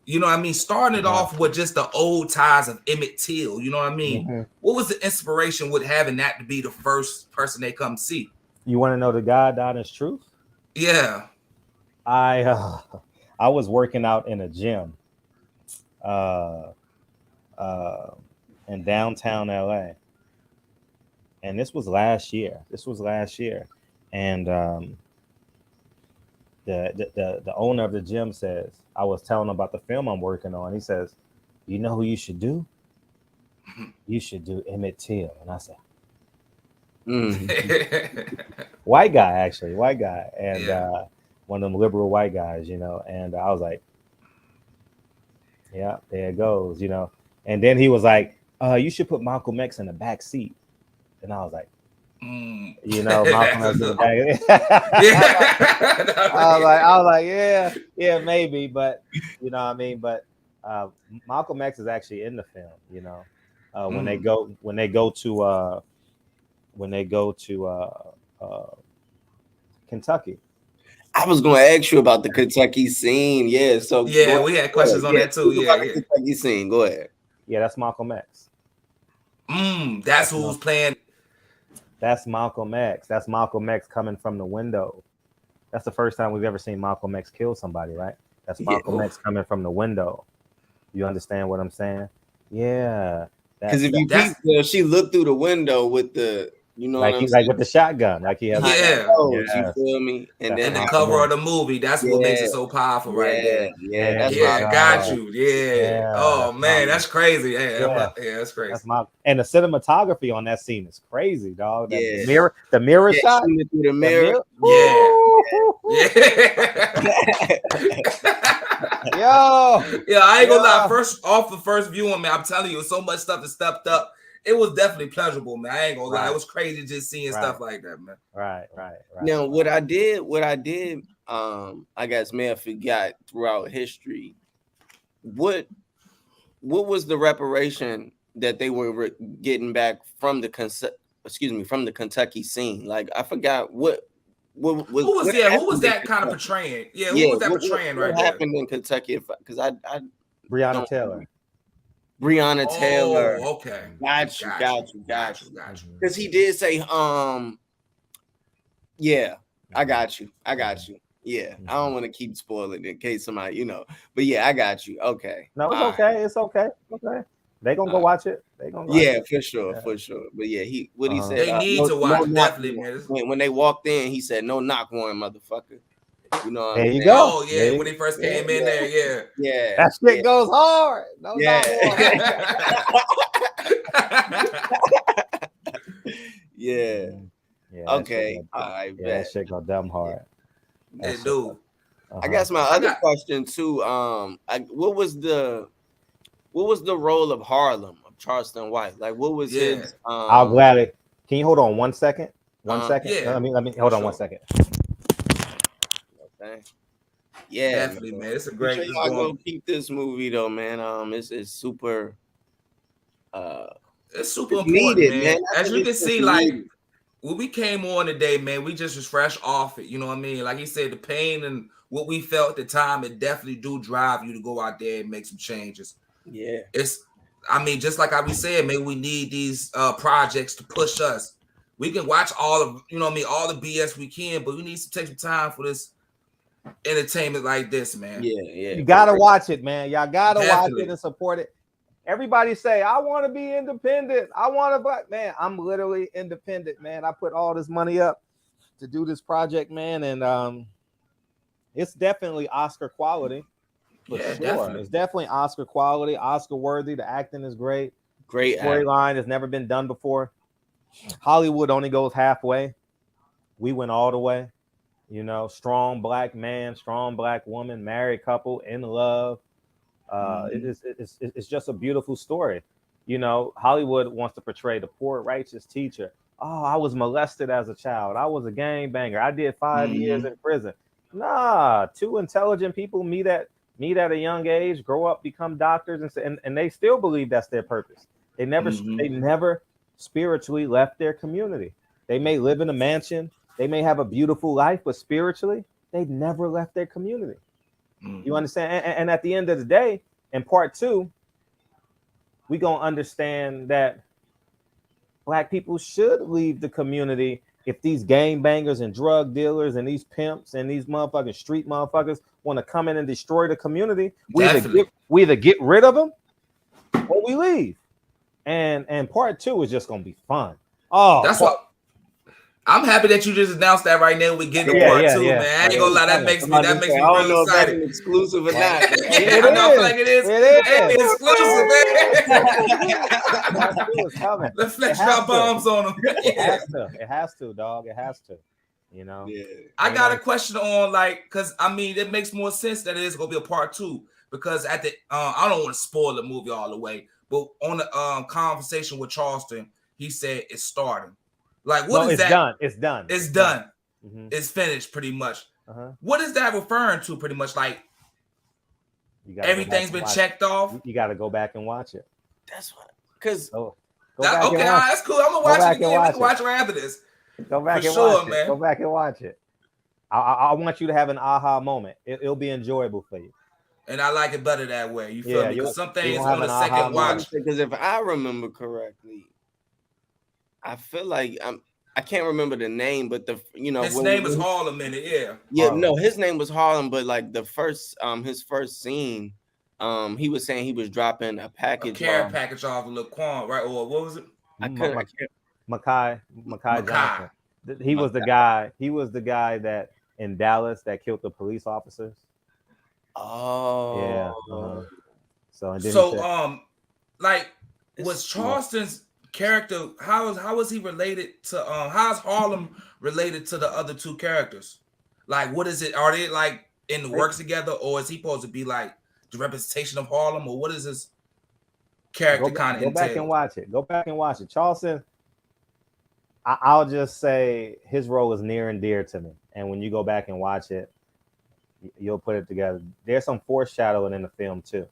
You know what I mean? Starting it off with just the old ties of Emmett Till. You know what I mean? What was the inspiration with having that to be the first person they come see? You want to know the God honest truth? Yeah. I was working out in a gym in downtown LA. And this was last year. And the owner of the gym says, I was telling him about the film I'm working on. He says, you know who you should do? You should do Emmett Till. And I said, white guy. And one of them liberal white guys, you know. And I was like, yeah, there it goes, you know. And then he was like, you should put Malcolm X in the back seat. And I was like, you know, Malcolm X in the back. I was like, yeah, maybe, but you know what I mean. But Malcolm X is actually in the film, you know. When they go to Kentucky. I was going to ask you about the Kentucky scene. Yeah, so we had questions on that too. The Kentucky scene. Go ahead. Yeah, that's Malcolm X. That's who's playing. That's Malcolm X. That's Malcolm X coming from the window. That's the first time we've ever seen Malcolm X kill somebody, right? That's Malcolm X coming from the window. You understand what I'm saying? Yeah. Because if you peep, she looked through the window with the, you know, like he's like with the shotgun, like he has. You feel me? And then the cover of the movie, that's what makes it so powerful, right there. Got you. Oh man, that's crazy. That's crazy. That's and the cinematography on that scene is crazy, dog. The mirror shot through the mirror. I ain't gonna lie. Off the first viewing, man, I'm telling you, so much stuff that stepped up. It was definitely pleasurable, man. I ain't gonna lie. It was crazy just seeing stuff like that, man. Right. Now, what I did, I guess may have forgot throughout history. What what was the reparation that they were getting back from the from the Kentucky scene? Like I forgot what who was that kind of portraying? Yeah, who was that portraying right there? What happened in Kentucky? Because I Breonna Taylor. Breonna Taylor. Oh, okay. Got you. Mm-hmm. Because he did say, yeah, I got you. Yeah, I don't want to keep spoiling in case somebody, but yeah, I got you. Okay. No, it's okay. It's okay. Okay. They gonna go watch it. They gonna watch it. For sure. But yeah, he said. They need to watch definitely, man. When they walked in, he said, "No knock warrant, motherfucker." You know what there I mean? You go. Oh yeah, when he first came in there, yeah. That shit goes hard. No knock warrant. Yeah. Okay. All right. That shit go dumb hard. They do. I guess my other question too. What was the role of Harlem, of Charleston White? Like, what was his? I'll gladly. Can you hold on 1 second? 1 second. Yeah. Let me hold on 1 second. Okay. Yeah, definitely, man. It's a great. I'm gonna keep this movie though, man. It's super. It's super important, man. As you can see, like when we came on today, man, we just was fresh off it. You know what I mean? Like he said, the pain and what we felt at the time, it definitely do drive you to go out there and make some changes. Yeah. Just like how we said, man, we need these projects to push us. We can watch all of, all the BS we can, but we need to take some time for this entertainment like this, man. Yeah. You gotta watch it, man. Y'all gotta watch it and support it. Everybody say, I want to be independent. I want to, man, I'm literally independent, man. I put all this money up to do this project, man. And it's definitely Oscar quality. For sure. Definitely. It's definitely Oscar quality, Oscar worthy. The acting is great. Great storyline has never been done before. Hollywood only goes halfway. We went all the way. Strong black man, strong black woman, married couple, in love. It's just a beautiful story. Hollywood wants to portray the poor righteous teacher. Oh, I was molested as a child. I was a gangbanger. I did 5 years in prison. Nah, two intelligent people meet at a young age, grow up, become doctors, and they still believe that's their purpose. They never spiritually left their community. They may live in a mansion, they may have a beautiful life, but spiritually, they never left their community. You understand? And at the end of the day, in part 2, we're going to understand that black people should leave the community if these gangbangers and drug dealers and these pimps and these motherfucking street motherfuckers want to come in and destroy the community. We either get rid of them or we leave. And part 2 is just going to be fun. Oh, that's what. I'm happy that you just announced that right now. We get to part 2, man. I ain't gonna lie, that makes me really excited. Exclusive or not? I feel like it is. Exclusive, man. Let's flex our bombs on them. It has to, dog. It has to. Yeah. I got a question on because it makes more sense that it is gonna be a part 2 because at the I don't want to spoil the movie all the way, but on the conversation with Charleston, he said it's starting. Like what is that? It's done. Mm-hmm. It's finished pretty much. What is that referring to? Pretty much like everything's been checked off. You got to go back and watch it. That's what. Because that's cool. I'm gonna watch it again. We can watch it after this. Go back and watch it. Go back and watch it. I want you to have an aha moment. It'll be enjoyable for you. And I like it better that way. You feel me? Because some things on the second watch. Because if I remember correctly, I feel like I can't remember the name, but his name is Harlem in it, Harlem. No, his name was Harlem, but like the first his first scene, he was saying he was dropping a care package off of Laquan, right? Or what was it? Makai Johnson. He was the guy. He was the guy that in Dallas that killed the police officers. Oh, yeah. Was Charleston's character, how is he related to how's Harlem related to the other two characters? Like what is it? Are they like in the works together, or is he supposed to be like the representation of Harlem, or what is his character kind of entail? Go back and watch it. Charleston, I'll just say his role is near and dear to me. And when you go back and watch it, you'll put it together. There's some foreshadowing in the film too.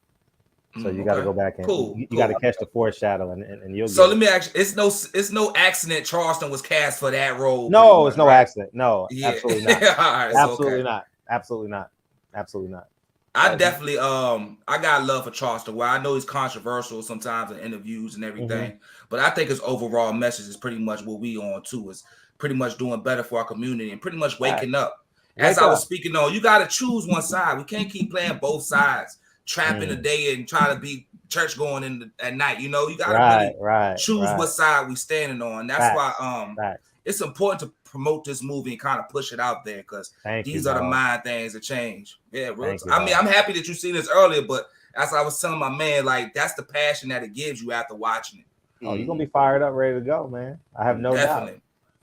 So you got to go back and you got to catch the foreshadow, and you'll. So let me ask you, it's no accident Charleston was cast for that role. No, it's no accident. No, yeah. Absolutely not. Right, absolutely not. Absolutely not. Absolutely not. I definitely I got love for Charleston. Well, I know he's controversial sometimes in interviews and everything, but I think his overall message is pretty much what we on too, is pretty much doing better for our community and pretty much waking up. As I was speaking on, you got to choose one side. We can't keep playing both sides, trapping the day and try to be church going at night. You know, you got to really choose what side we standing on. That's why it's important to promote this movie and kind of push it out there, because these are the mind things that change. Yeah, real. I mean, I'm happy that you seen this earlier, but as I was telling my man, like, that's the passion that it gives you after watching it. Oh, you're gonna be fired up, ready to go, man. I have no doubt.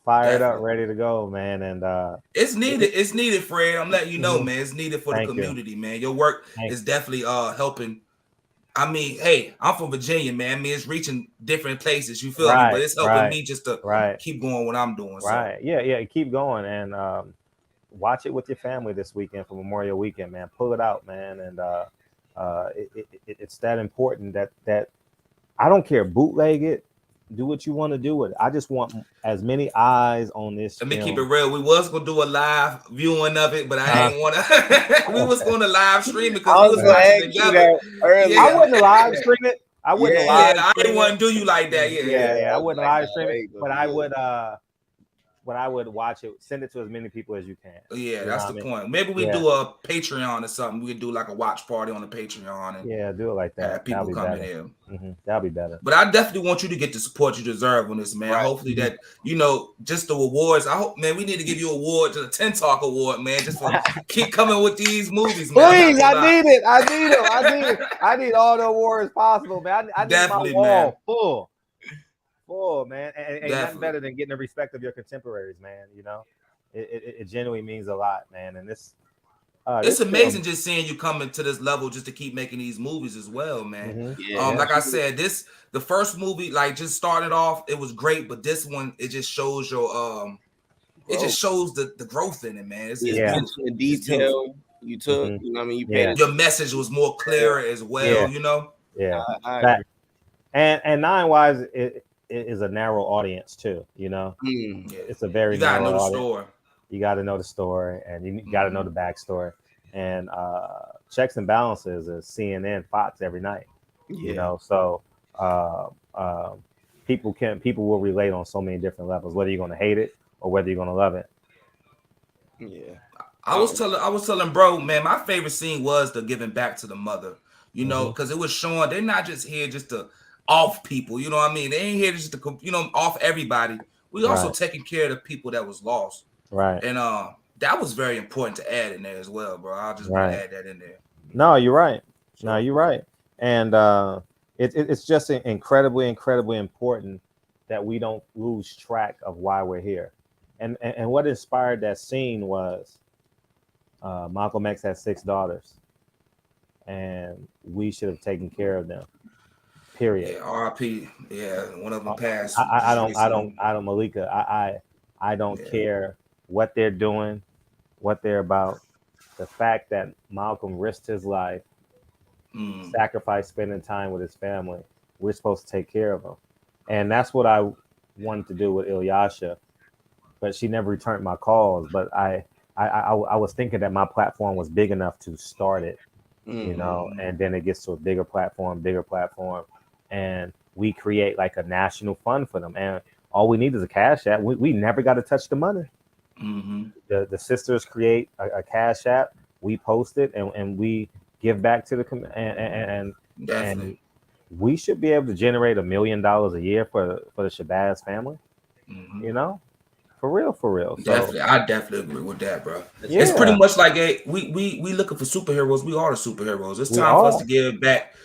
Fired up, ready to go, man. And it's needed. It's needed, Fred. I'm letting you know, man. It's needed for the community, man. Your work is definitely helping. I mean, hey, I'm from Virginia, man. I mean, it's reaching different places. You feel me? But it's helping me just to keep going what I'm doing. Right. So. Yeah. Keep going and watch it with your family this weekend for Memorial Weekend, man. Pull it out, man. And it's that important that I don't care. Bootleg it. Do what you want to do with it. I just want as many eyes on this. Let me keep it real. We was gonna do a live viewing of it, but I didn't want to. We was going to live stream because we was watching together. I wouldn't live stream it. I wouldn't live. I didn't want to do you like that. Yeah. I wouldn't live stream it, but I would. But I would watch it, send it to as many people as you can. Yeah, that's the point. Maybe we do a Patreon or something. We could do like a watch party on the Patreon. And do it like that. People come in here. That'll be better. But I definitely want you to get the support you deserve on this, man. Hopefully that, just the awards. I hope, man, we need to give you an award to the TENtalk Award, man, just for keep coming with these movies, man. Please, I need it. I need all the awards possible, man. I need definitely, my wall full. Man, and nothing better than getting the respect of your contemporaries, man. It genuinely means a lot, man. And it's amazing just seeing you coming to this level just to keep making these movies as well, man. Like I said, the first movie, like, just started off, it was great, but this one, it just shows your it just shows the growth in it, man. It's the detail you took, you know what I mean? Your message was more clear as well, I and Nine-Wise, it is a narrow audience too, It's a very narrow audience. You got to know the story, and you got to know the backstory. And Checks and Balances is CNN, Fox every night. So people will relate on so many different levels, whether you're going to hate it or whether you're going to love it. I was telling bro, man, my favorite scene was the giving back to the mother, because it was showing they're not just here just to off people, you know what I mean? They ain't here just to, off everybody. We also taking care of the people that was lost. Right. And that was very important to add in there as well, bro. I'll just add that in there. No, you're right. No, you're right. And it's just incredibly, incredibly important that we don't lose track of why we're here. And what inspired that scene was Malcolm X had 6 daughters, and we should have taken care of them. Period. Yeah, R.I.P. Yeah, one of them passed. I don't, Malika. I don't care what they're doing, what they're about. The fact that Malcolm risked his life, sacrificed spending time with his family, we're supposed to take care of him. And that's what I wanted to do with Ilyasha, but she never returned my calls. But I was thinking that my platform was big enough to start it, and then it gets to a bigger platform, and we create like a national fund for them. And all we need is a Cash App. We never got to touch the money. The sisters create a Cash App. We post it and we give back to the and we should be able to generate $1 million a year for the Shabazz family. For real. So, definitely, I definitely agree with that, bro. It's pretty much like we looking for superheroes. We are the superheroes. It's time for us to give back.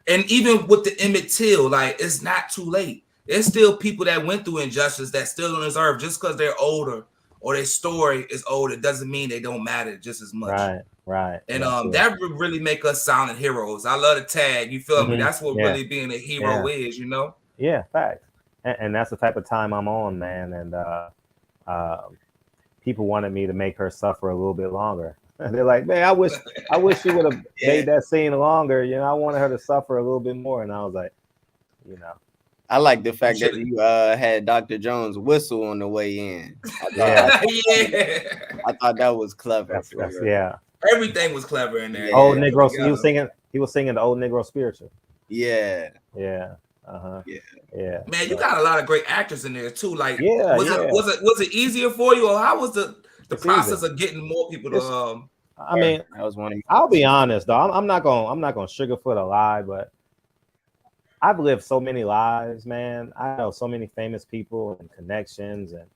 And even with the Emmett Till, like, it's not too late. There's still people that went through injustice that still on this earth. Just because they're older or their story is old, it doesn't mean they don't matter just as much. Right. And that would really make us silent heroes. I love the tag. You feel me? That's what really being a hero is, Yeah, facts. And that's the type of time I'm on, man. And people wanted me to make her suffer a little bit longer. They're like, man, I wish she would have made that scene longer. You know, I wanted her to suffer a little bit more. And I was like, you know, I like the fact that you had Dr. Jones whistle on the way in. I thought that was clever. Yeah. Everything was clever in there. Old Negro. He was singing the old Negro spiritual. Yeah. Yeah. Yeah. Man, you got a lot of great actors in there too. Like, yeah, was it easier for you, or how was the process easy. of getting more people to? I mean, that was one. I'll be honest though. I'm not gonna sugarfoot a lie, but I've lived so many lives, man. I know so many famous people and connections, and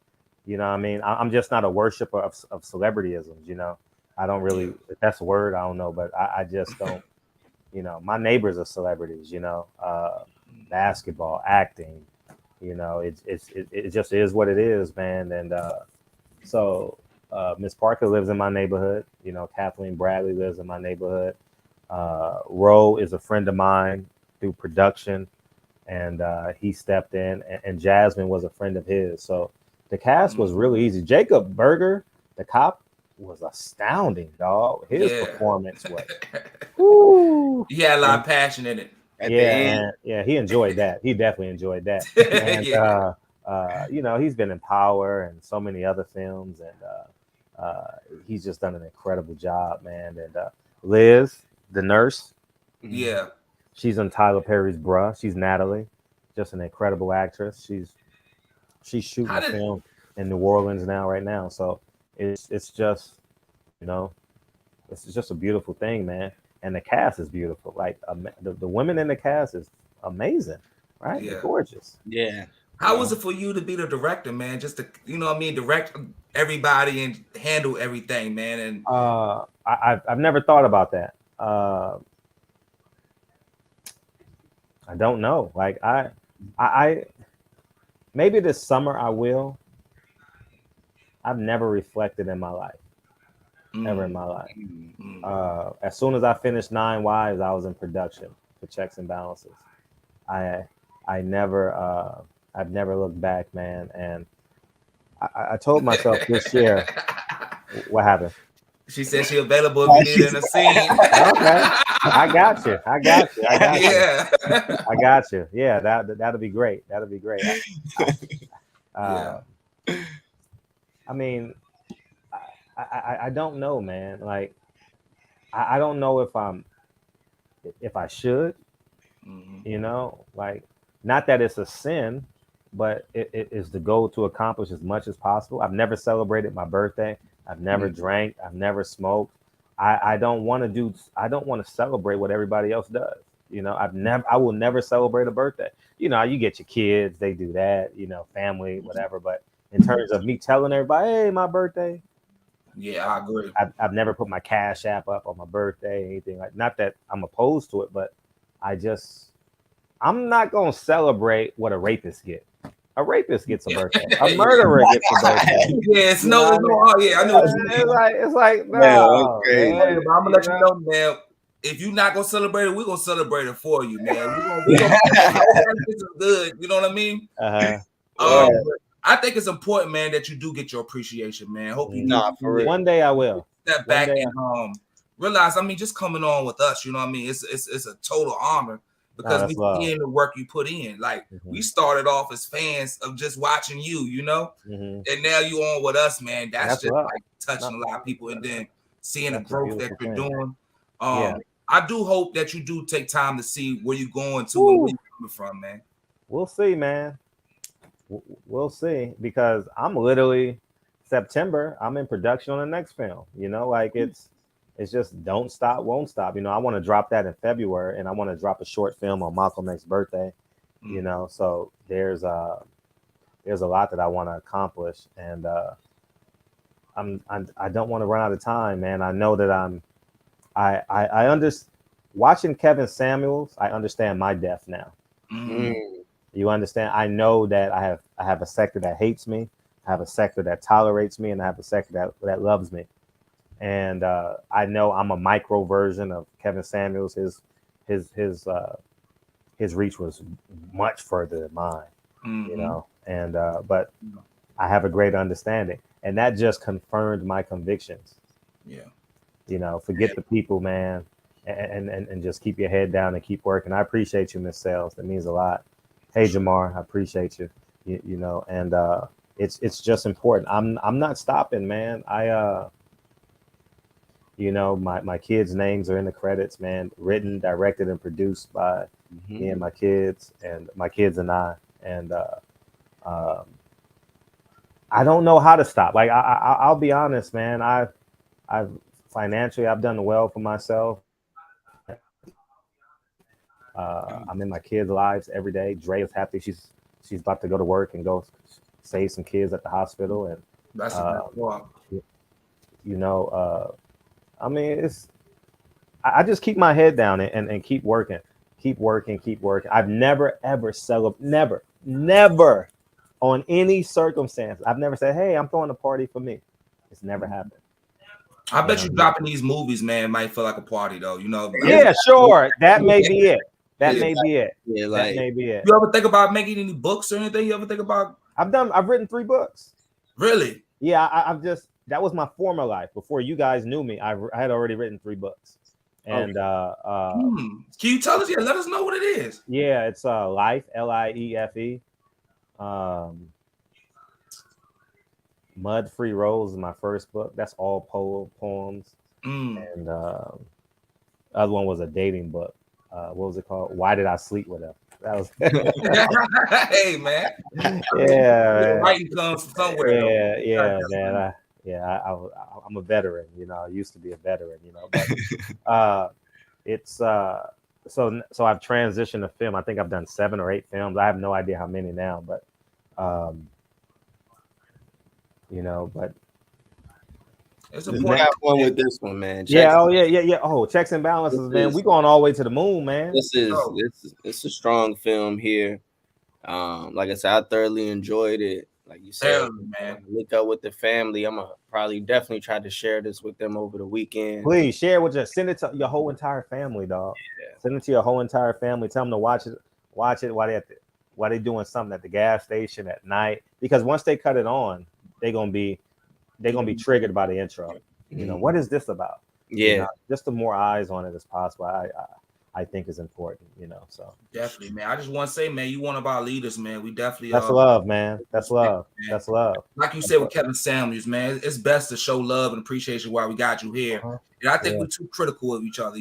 you know, what I mean, I'm just not a worshiper of celebrityisms. You know, I don't really. If that's a word, I don't know, but I just don't. You know, my neighbors are celebrities. You know, basketball, acting. You know, it just is what it is, man. And so Miss Parker lives in my neighborhood. You know, Kathleen Bradley lives in my neighborhood. Roe is a friend of mine through production, and he stepped in. And Jasmine was a friend of his. So the cast was really easy. Jacob Berger, the cop, was astounding, dog. His performance was. Woo. He had a lot of passion in it. He enjoyed that. He definitely enjoyed that. And you know, he's been in Power and so many other films, and he's just done an incredible job, man. And Liz, the nurse, she's in Tyler Perry's Bruh. She's Natalie, just an incredible actress. She's shooting a film in New Orleans right now. So it's just, you know, it's just a beautiful thing, man. And the cast is beautiful. Like the women in the cast is amazing, right? They're gorgeous. Yeah. How was it for you to be the director, man? Just to, you know what I mean, direct everybody and handle everything, man. And I've never thought about that. I don't know. Like I maybe this summer I will. I've never reflected in my life. Ever in my life. As soon as I finished 9 Wives, I was in production for Checks and Balances. I've never looked back, man. And I told myself this year, what happened? She said she available if you need in a scene. Okay, I got you. Yeah, I got you. Yeah, that'll be great. That'll be great. I mean, I don't know, man. Like, I don't know if I should, you know, like, not that it's a sin, but it is the goal to accomplish as much as possible. I've never celebrated my birthday. I've never drank. I've never smoked. I don't want to celebrate what everybody else does. You know, I will never celebrate a birthday. You know, you get your kids, they do that, you know, family, whatever. But in terms of me telling everybody, hey, my birthday. Yeah, I agree. I've never put my Cash App up on my birthday, anything like. Not that I'm opposed to it, but I'm not gonna celebrate what a rapist get. A rapist gets a birthday. A murderer gets a birthday. I know what you mean. It's like no. Man, I'm gonna let you know, man. If you're not gonna celebrate it, we're gonna celebrate it for you, man. We're gonna good. You know what I mean? I think it's important, man, that you do get your appreciation, man. Hope you for real. One day I will step back and realize. I mean, just coming on with us, you know what I mean? It's a total honor because we see the work you put in. Like we started off as fans of just watching you, you know, and now you on with us, man. That's just like touching a lot of people, and then seeing the growth that you're doing. I do hope that you do take time to see where you're going to and where you're coming from, man. We'll see, man. We'll see, because I'm literally September. I'm in production on the next film. You know, like it's just don't stop, won't stop. You know, I want to drop that in February, and I want to drop a short film on Malcolm X's birthday. You know, so there's a lot that I want to accomplish, and I don't want to run out of time, man. I know that I understand. Watching Kevin Samuels, I understand my death now. You understand? I know that I have a sector that hates me, I have a sector that tolerates me, and I have a sector that loves me. And I know I'm a micro version of Kevin Samuels. His reach was much further than mine, you know. And but I have a great understanding, and that just confirmed my convictions. Yeah. forget the people, man, and just keep your head down and keep working. I appreciate you, Miss Sales. That means a lot. Hey, Jamar, I appreciate you. And it's just important. I'm not stopping, man. My kids' names are in the credits, man. Written, directed, and produced by me and my kids and I. And I don't know how to stop. Like I'll be honest, man. I've financially I've done well for myself. I'm in my kids' lives every day. Dre is happy. She's about to go to work and go save some kids at the hospital. And That's I mean, I just keep my head down and keep working, keep working. I've never ever never on any circumstance. I've never said, "Hey, I'm throwing a party for me." It's never happened. I bet you dropping these movies, man, might feel like a party though. Yeah, sure. That may be it. That may be it. Yeah, that may be it. You ever think about making any books or anything? You ever think about? I've written 3 books. Really? Yeah, I've just that was my former life. Before you guys knew me, I had already written 3 books. And can you tell us? Yeah, let us know what it is. Yeah, it's Life, Liefe. Mud Free Rose is my first book. That's all poems. And other one was a dating book. What was it called? Why Did I Sleep With Him? That was Hey man. Yeah, writing comes from somewhere. Yeah, man. I'm a veteran, I used to be a veteran, but it's so I've transitioned to film. I think I've done 7 or 8 films. I have no idea how many now, but but it's important. One with this one, man. Yeah. Oh, Checks and Balances, man. We going all the way to the moon, man. It's a strong film here. Like I said, I thoroughly enjoyed it. Like you said, man. Look up with the family. I'm gonna definitely try to share this with them over the weekend. Please share with send it to your whole entire family, dog. Yeah. Send it to your whole entire family. Tell them to watch it while they doing something at the gas station at night. Because once they cut it on, they're gonna be triggered by the intro. What is this about? Yeah, just the more eyes on it as possible. I think is important, so definitely, man. I just want to say, man, you one of our leaders, man. We definitely that's love, man. That's love. Man. That's love. Like you said with Kevin Samuels, man, it's best to show love and appreciation while we got you here. And I think we're too critical of each other,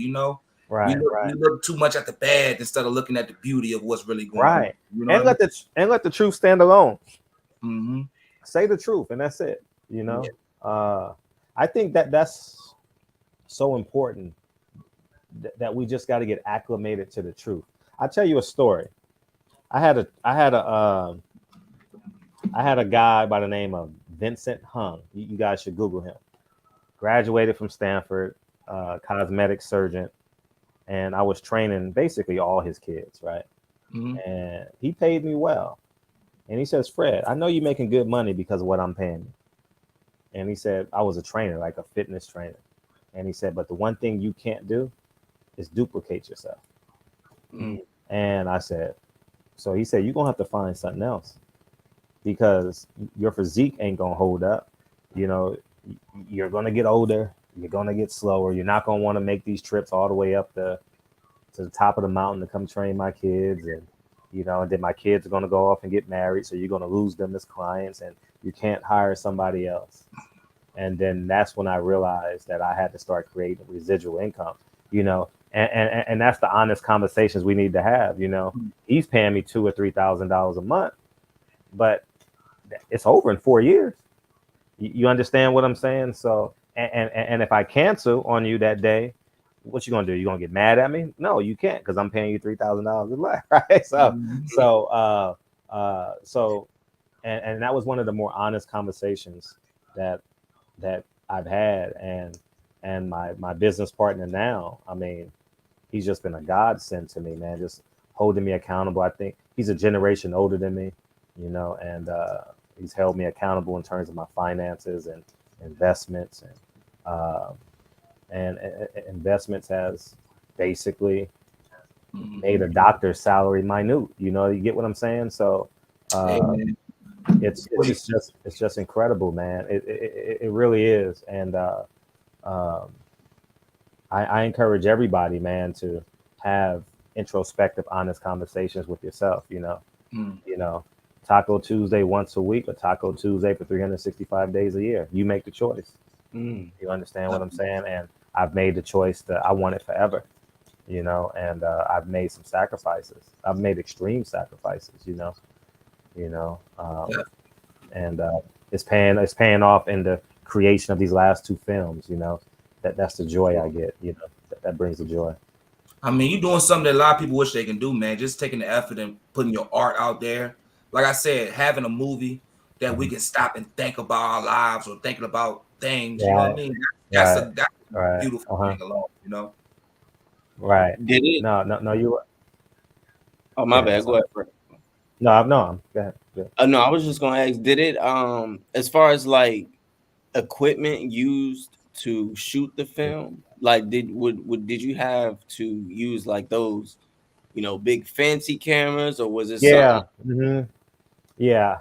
Right. We look too much at the bad instead of looking at the beauty of what's really going on. And let the truth stand alone. Say the truth, and that's it. I think that's so important. That we just got to get acclimated to the truth. I'll tell you a story. I had a guy by the name of Vincent Hung. You guys should Google him. Graduated from Stanford, cosmetic surgeon, and I was training basically all his kids, right? And he paid me well. And he says, "Fred, I know you're making good money because of what I'm paying you." And he said, I was a trainer, like a fitness trainer. And he said, but the one thing you can't do is duplicate yourself. And I said, so he said, you're going to have to find something else because your physique ain't going to hold up. You're going to get older. You're going to get slower. You're not going to want to make these trips all the way up to the top of the mountain to come train my kids. And, and then my kids are going to go off and get married. So you're going to lose them as clients and you can't hire somebody else. And then that's when I realized that I had to start creating residual income, and that's the honest conversations we need to have. He's paying me $2,000 or $3,000 a month, but it's over in 4 years. You understand what I'm saying? So, and if I cancel on you that day, what you gonna do? You gonna get mad at me? No, you can't, because I'm paying you $3,000 a month, right? So, and that was one of the more honest conversations that I've had, and my business partner now, I mean, he's just been a godsend to me, man, just holding me accountable. I think he's a generation older than me, and he's held me accountable in terms of my finances and investments, and investments has basically made a doctor's salary minute. You get what I'm saying? So it's just incredible, man. It really is. And I encourage everybody, man, to have introspective, honest conversations with yourself. You know, Taco Tuesday once a week or Taco Tuesday for 365 days a year. You make the choice. You understand what I'm saying? And I've made the choice that I want it forever. And I've made some sacrifices. I've made extreme sacrifices. You know, and it's paying off in the creation of these last two films. That's the joy I get. That brings the joy. I mean, you're doing something that a lot of people wish they can do, man. Just taking the effort and putting your art out there. Like I said, having a movie that we can stop and think about our lives or thinking about things. You know what I mean? That's a beautiful thing alone. Right. Did it? No. You. Oh, my bad. Go ahead. No. Go ahead. No, I was just gonna ask. Did it? As far as like equipment used to shoot the film, like did you have to use like those, big fancy cameras, or was it Yeah. something? Yeah.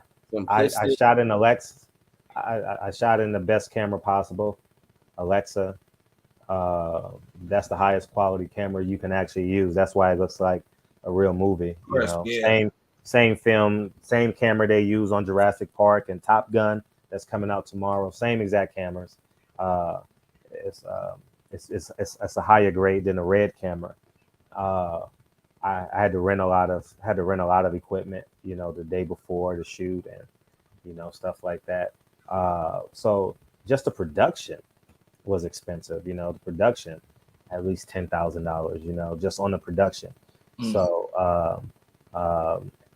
I Simplistic? shot in Alexa. I shot in the best camera possible, Alexa. That's the highest quality camera you can actually use. That's why it looks like a real movie. Same film, same camera they use on Jurassic Park and Top Gun that's coming out tomorrow. Same exact cameras. It's a higher grade than a red camera. I had to rent a lot of equipment, the day before the shoot and stuff like that. So just the production was expensive. The production, at least $10,000. Just on the production. So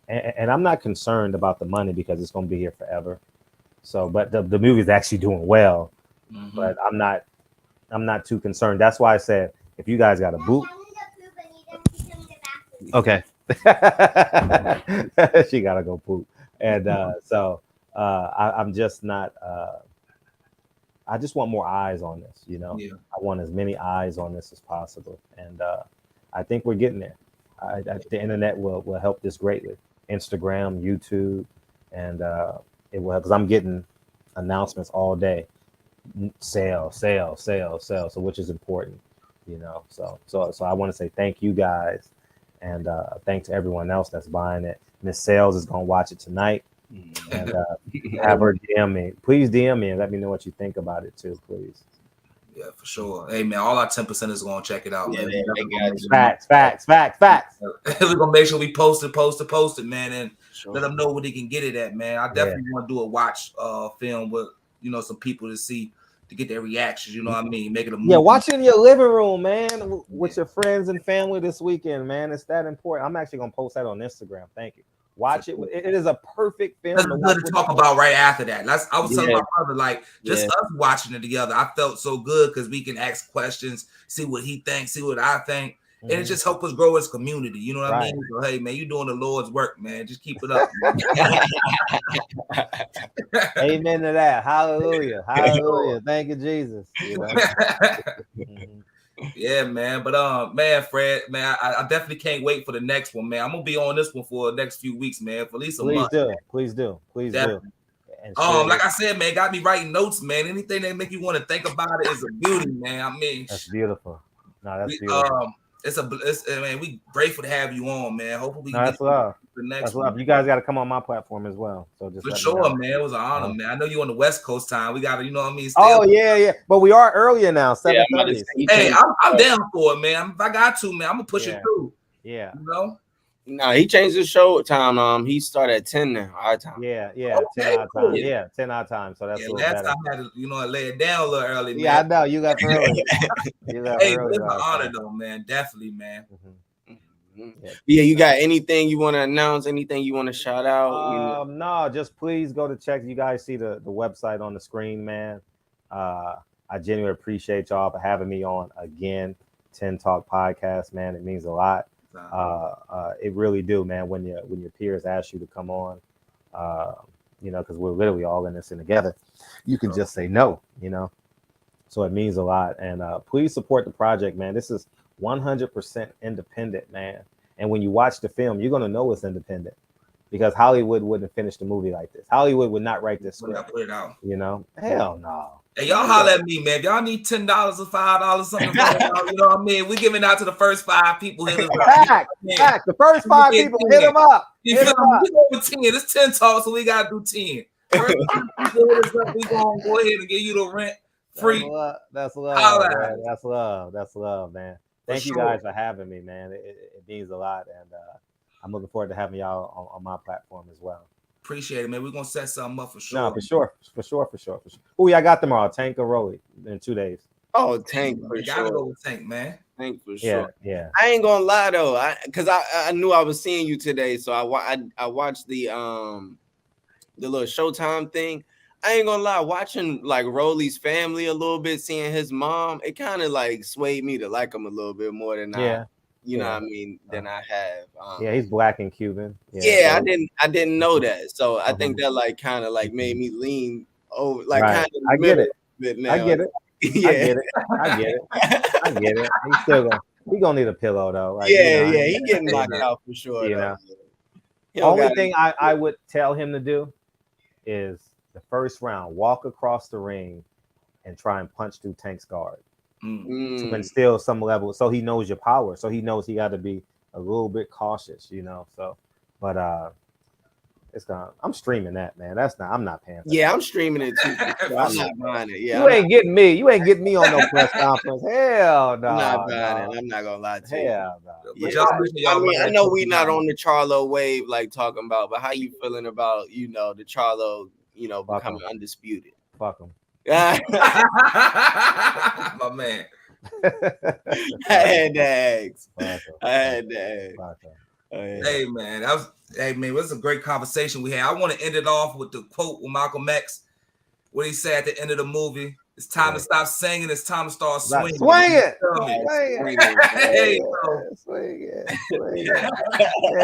and I'm not concerned about the money because it's going to be here forever. So, but the movie's actually doing well. But I'm not too concerned. That's why I said if you guys got a boot. Okay. She gotta go poop. And so I'm just not I just want more eyes on this, I want as many eyes on this as possible. And I think we're getting there. The internet will help this greatly. Instagram, YouTube, and it will, because I'm getting announcements all day. Sale. So which is important, So I want to say thank you guys, and thanks to everyone else that's buying it. Miss Sales is gonna watch it tonight, and have her DM me. Please DM me and let me know what you think about it too, please. Yeah, for sure. Hey man, all our 10% is gonna check it out, man. Facts. We're gonna make sure we post it, man, and let them know where they can get it at, man. I definitely want to do a watch film with some people to see, to get their reactions. You know what I mean? Make it a movie. Yeah, watch it in your living room, man, with your friends and family this weekend, man. It's that important. I'm actually gonna post that on Instagram. Thank you. Watch it. It is a perfect film. That's good to talk about right after that. I was telling my brother, like, just us watching it together. I felt so good because we can ask questions, see what he thinks, see what I think, and it just helps us grow as community. You know what I mean? So hey, man, you doing the Lord's work, man. Just keep it up. Amen to that. Hallelujah. Hallelujah. Thank you, Jesus. Yeah, man. But man, Fred, man, I definitely can't wait for the next one, man. I'm gonna be on this one for the next few weeks, man, for at least a month. Please do. Definitely. Like I said, man, got me writing notes, man. Anything that make you want to think about it is a beauty, man. I mean, that's beautiful. No, that's beautiful. Man, we grateful to have you on, man. Hopefully we can get the next one. You guys got to come on my platform as well. So just for sure, man. It was an honor, man. I know you on the West Coast time. We got to, you know what I mean? Yeah. But we are earlier now, 7:30. Hey, I'm down for it, man. If I got to, man, I'm gonna push it through. Yeah. No, he changed his show time. He started at 10 now. Our time. Yeah. 10 our time. Yeah, 10 our time. So that's a little last better. time I had to, I lay it down a little early, man. Yeah, I know. You got early. Hey, it's an honor though, man. Definitely, man. Yeah, you got anything you want to announce? Anything you want to shout out? No, just please go to check. You guys see the website on the screen, man. I genuinely appreciate y'all for having me on again. TENtalk podcast, man. It means a lot. It really do, man. When your peers ask you to come on, because we're literally all in this thing together, you can just say no, So it means a lot, and please support the project, man. This is 100% independent, man. And when you watch the film, you're gonna know it's independent, because Hollywood wouldn't finish the movie like this. Hollywood would not write this script. Put it out. Hell no. Hey, y'all holler at me, man. If y'all need $10 or $5, something, you know what I mean? We're giving out to the first 5 people. Hit us up. Fact. The first 5 people, hit them up. Hit them up. We go with 10. It's TENtalk, so we gotta do 10. First 5 people hit us up. We gonna go ahead and give you the rent free. That's love, man. That's love, man. Thank you guys for having me, man. It means a lot, and I'm looking forward to having y'all on my platform as well. Appreciate it, man. We're gonna set something up for sure. No, for sure. Who y'all got tomorrow? Tank or Rolly in 2 days? Oh, Tank for you sure. Gotta go with Tank, man. Tank for sure. Yeah. I ain't gonna lie though, because I knew I was seeing you today, so I watched the little Showtime thing. I ain't gonna lie, watching like Rolly's family a little bit, seeing his mom, it kind of like swayed me to like him a little bit more than you know what I mean, than I have. Yeah, he's black and Cuban. Yeah, I didn't know that. So I think that like kind of like made me lean over, like kind of. I get it. Now. I get it. Yeah. I get it. He's gonna need a pillow though. Like, he getting knocked out for sure. You know. Only thing I would tell him to do is the first round, walk across the ring and try and punch through Tank's guard. To instill some level, so he knows your power, so he knows he got to be a little bit cautious, so but I'm streaming that, man. I'm not paying for that. I'm streaming it too. I'm not buying it. You ain't getting me on no press conference. Hell no. I'm not buying it. I'm not gonna lie to you. Hell no. I mean, I know we not on the Charlo wave like talking about, but how you feeling about the Charlo becoming undisputed? Fuck him. My man. I had to ask. Hey man, it was a great conversation we had. I want to end it off with the quote with Malcolm X, what he said at the end of the movie. It's time to stop singing. It's time to start swinging. Swinging.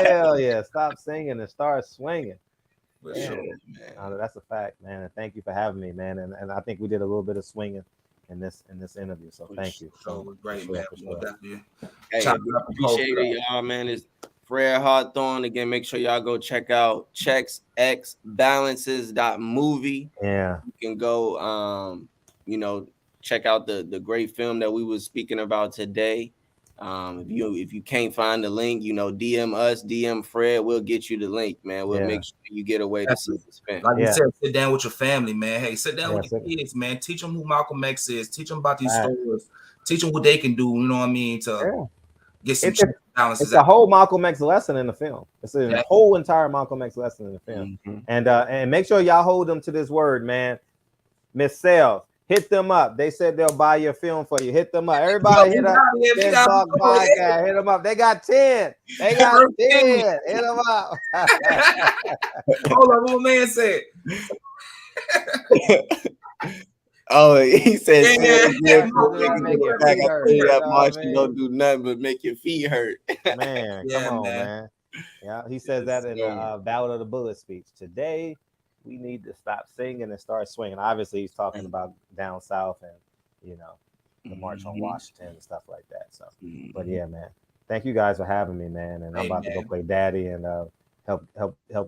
Hell yeah! Stop singing and start swinging. For sure, man. That's a fact, man. And thank you for having me, man. And I think we did a little bit of swinging in this interview. So thank you. So it was great, man. Hey, appreciate it, y'all, man. It's Fred Hawthorne. Again, make sure y'all go check out checksxbalances.movie. Yeah. You can go check out the great film that we was speaking about today. If you can't find the link, DM us, DM Fred. We'll get you the link, man. We'll make sure you get away to see this film. Like you said, sit down with your family, man. Hey, sit down with your kids, man. Teach them who Malcolm X is. Teach them about these stories. Teach them what they can do. You know what I mean? To get some balances. It's a whole Malcolm X lesson in the film. It's a whole entire Malcolm X lesson in the film. And make sure y'all hold them to this word, man. Miss Sales. Hit them up. They said they'll buy your film for you. Hit them up. Everybody hit up. TENtalk podcast. Hit them up. They got 10. They got 10. Hit them up. Hold on, what man said. Oh, he said, don't do nothing but make your feet hurt. Man, come on, man. Yeah, he says that in the Ballad of the Bullet speech. Today, we need to stop singing and start swinging. Obviously, he's talking about down south and the March on Washington and stuff like that. So, but yeah, man, thank you guys for having me, man. And I'm about to go play daddy and help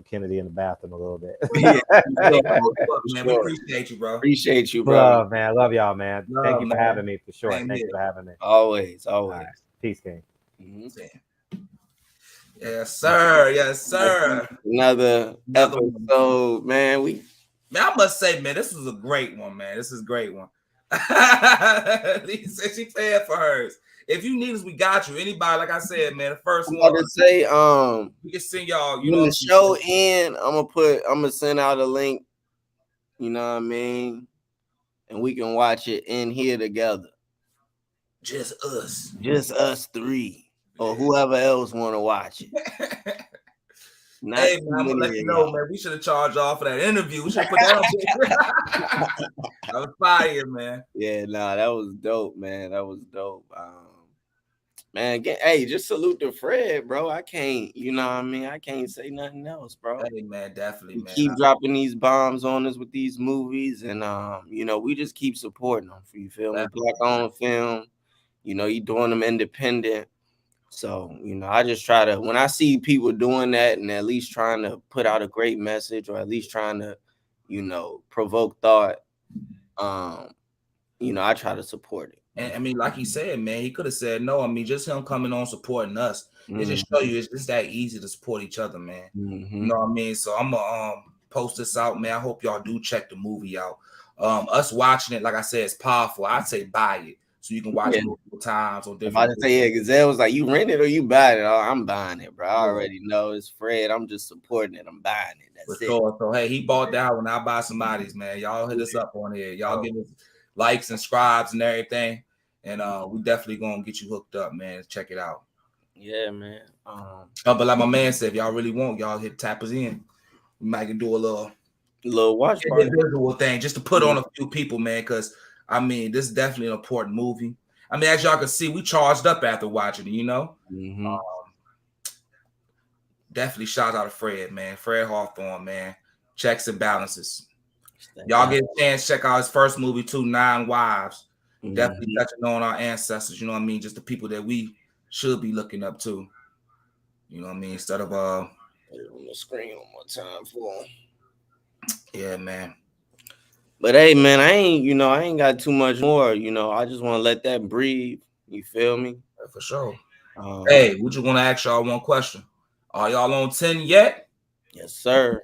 Kennedy in the bathroom a little bit. Man, we appreciate you, bro. Appreciate you, bro. Love, man. Love y'all, man. Thank you for having me for sure. Thank you for having me. Always. Right. Peace, King. Yes, sir. Another episode, man. I must say, man, this was a great one, man. This is a great one. He said she paid for hers. If you need us, we got you. Anybody, like I said, man, the first one. To say, we can send y'all. When the show end, I'm gonna send out a link. You know what I mean? And we can watch it in here together. Just us 3. Or whoever else want to watch it. Hey, man, I'm gonna let you know, man. We should have charged off for that interview. We should put that on. I was fire, man. Yeah, that was dope, man. That was dope. Man, again, hey, just salute to Fred, bro. I can't, I can't say nothing else, bro. Hey, man, definitely, man. Keep dropping these bombs on us with these movies, and we just keep supporting them. You feel me? Black-owned film. You doing them independent. So, I just try to, when I see people doing that and at least trying to put out a great message or at least trying to, provoke thought, You know, I try to support it. And I mean, like he said, man, he could have said no. I mean, just him coming on supporting us, it just show you it's that easy to support each other, man. You know what I mean? So I'm gonna post this out, man. I hope y'all do check the movie out. Us watching it, like I said, it's powerful. I'd say buy it so you can watch it multiple times on different. I say, yeah, Gazelle was like, you rent it or you buy it? Oh, I'm buying it, bro. I already know it's Fred. I'm just supporting it. I'm buying it. That's it. Sure. So hey, he bought that one. I'll buy somebody's, man. Y'all hit us up on here. Y'all give us likes and subscribes and everything. And we definitely gonna get you hooked up, man. Check it out. Yeah, man. But like my man said, if y'all really want, y'all tap us in. We might can do a little watch party visual thing just to put on a few people, man. Because I mean, this is definitely an important movie. I mean, as y'all can see, we charged up after watching it, you know. Definitely shout out to Fred, man. Fred Hawthorne, man. Checks and Balances. Y'all get a chance, check out his first movie too, 9 Wives. Definitely touching on our ancestors, you know what I mean? Just the people that we should be looking up to. You know what I mean? Instead of put it on the screen one more time for him. Yeah, man. But hey, man, I ain't got too much more. You know, I just want to let that breathe. You feel me? Yeah, for sure. Hey, we just want to ask y'all one question. Are y'all on 10 yet? Yes, sir.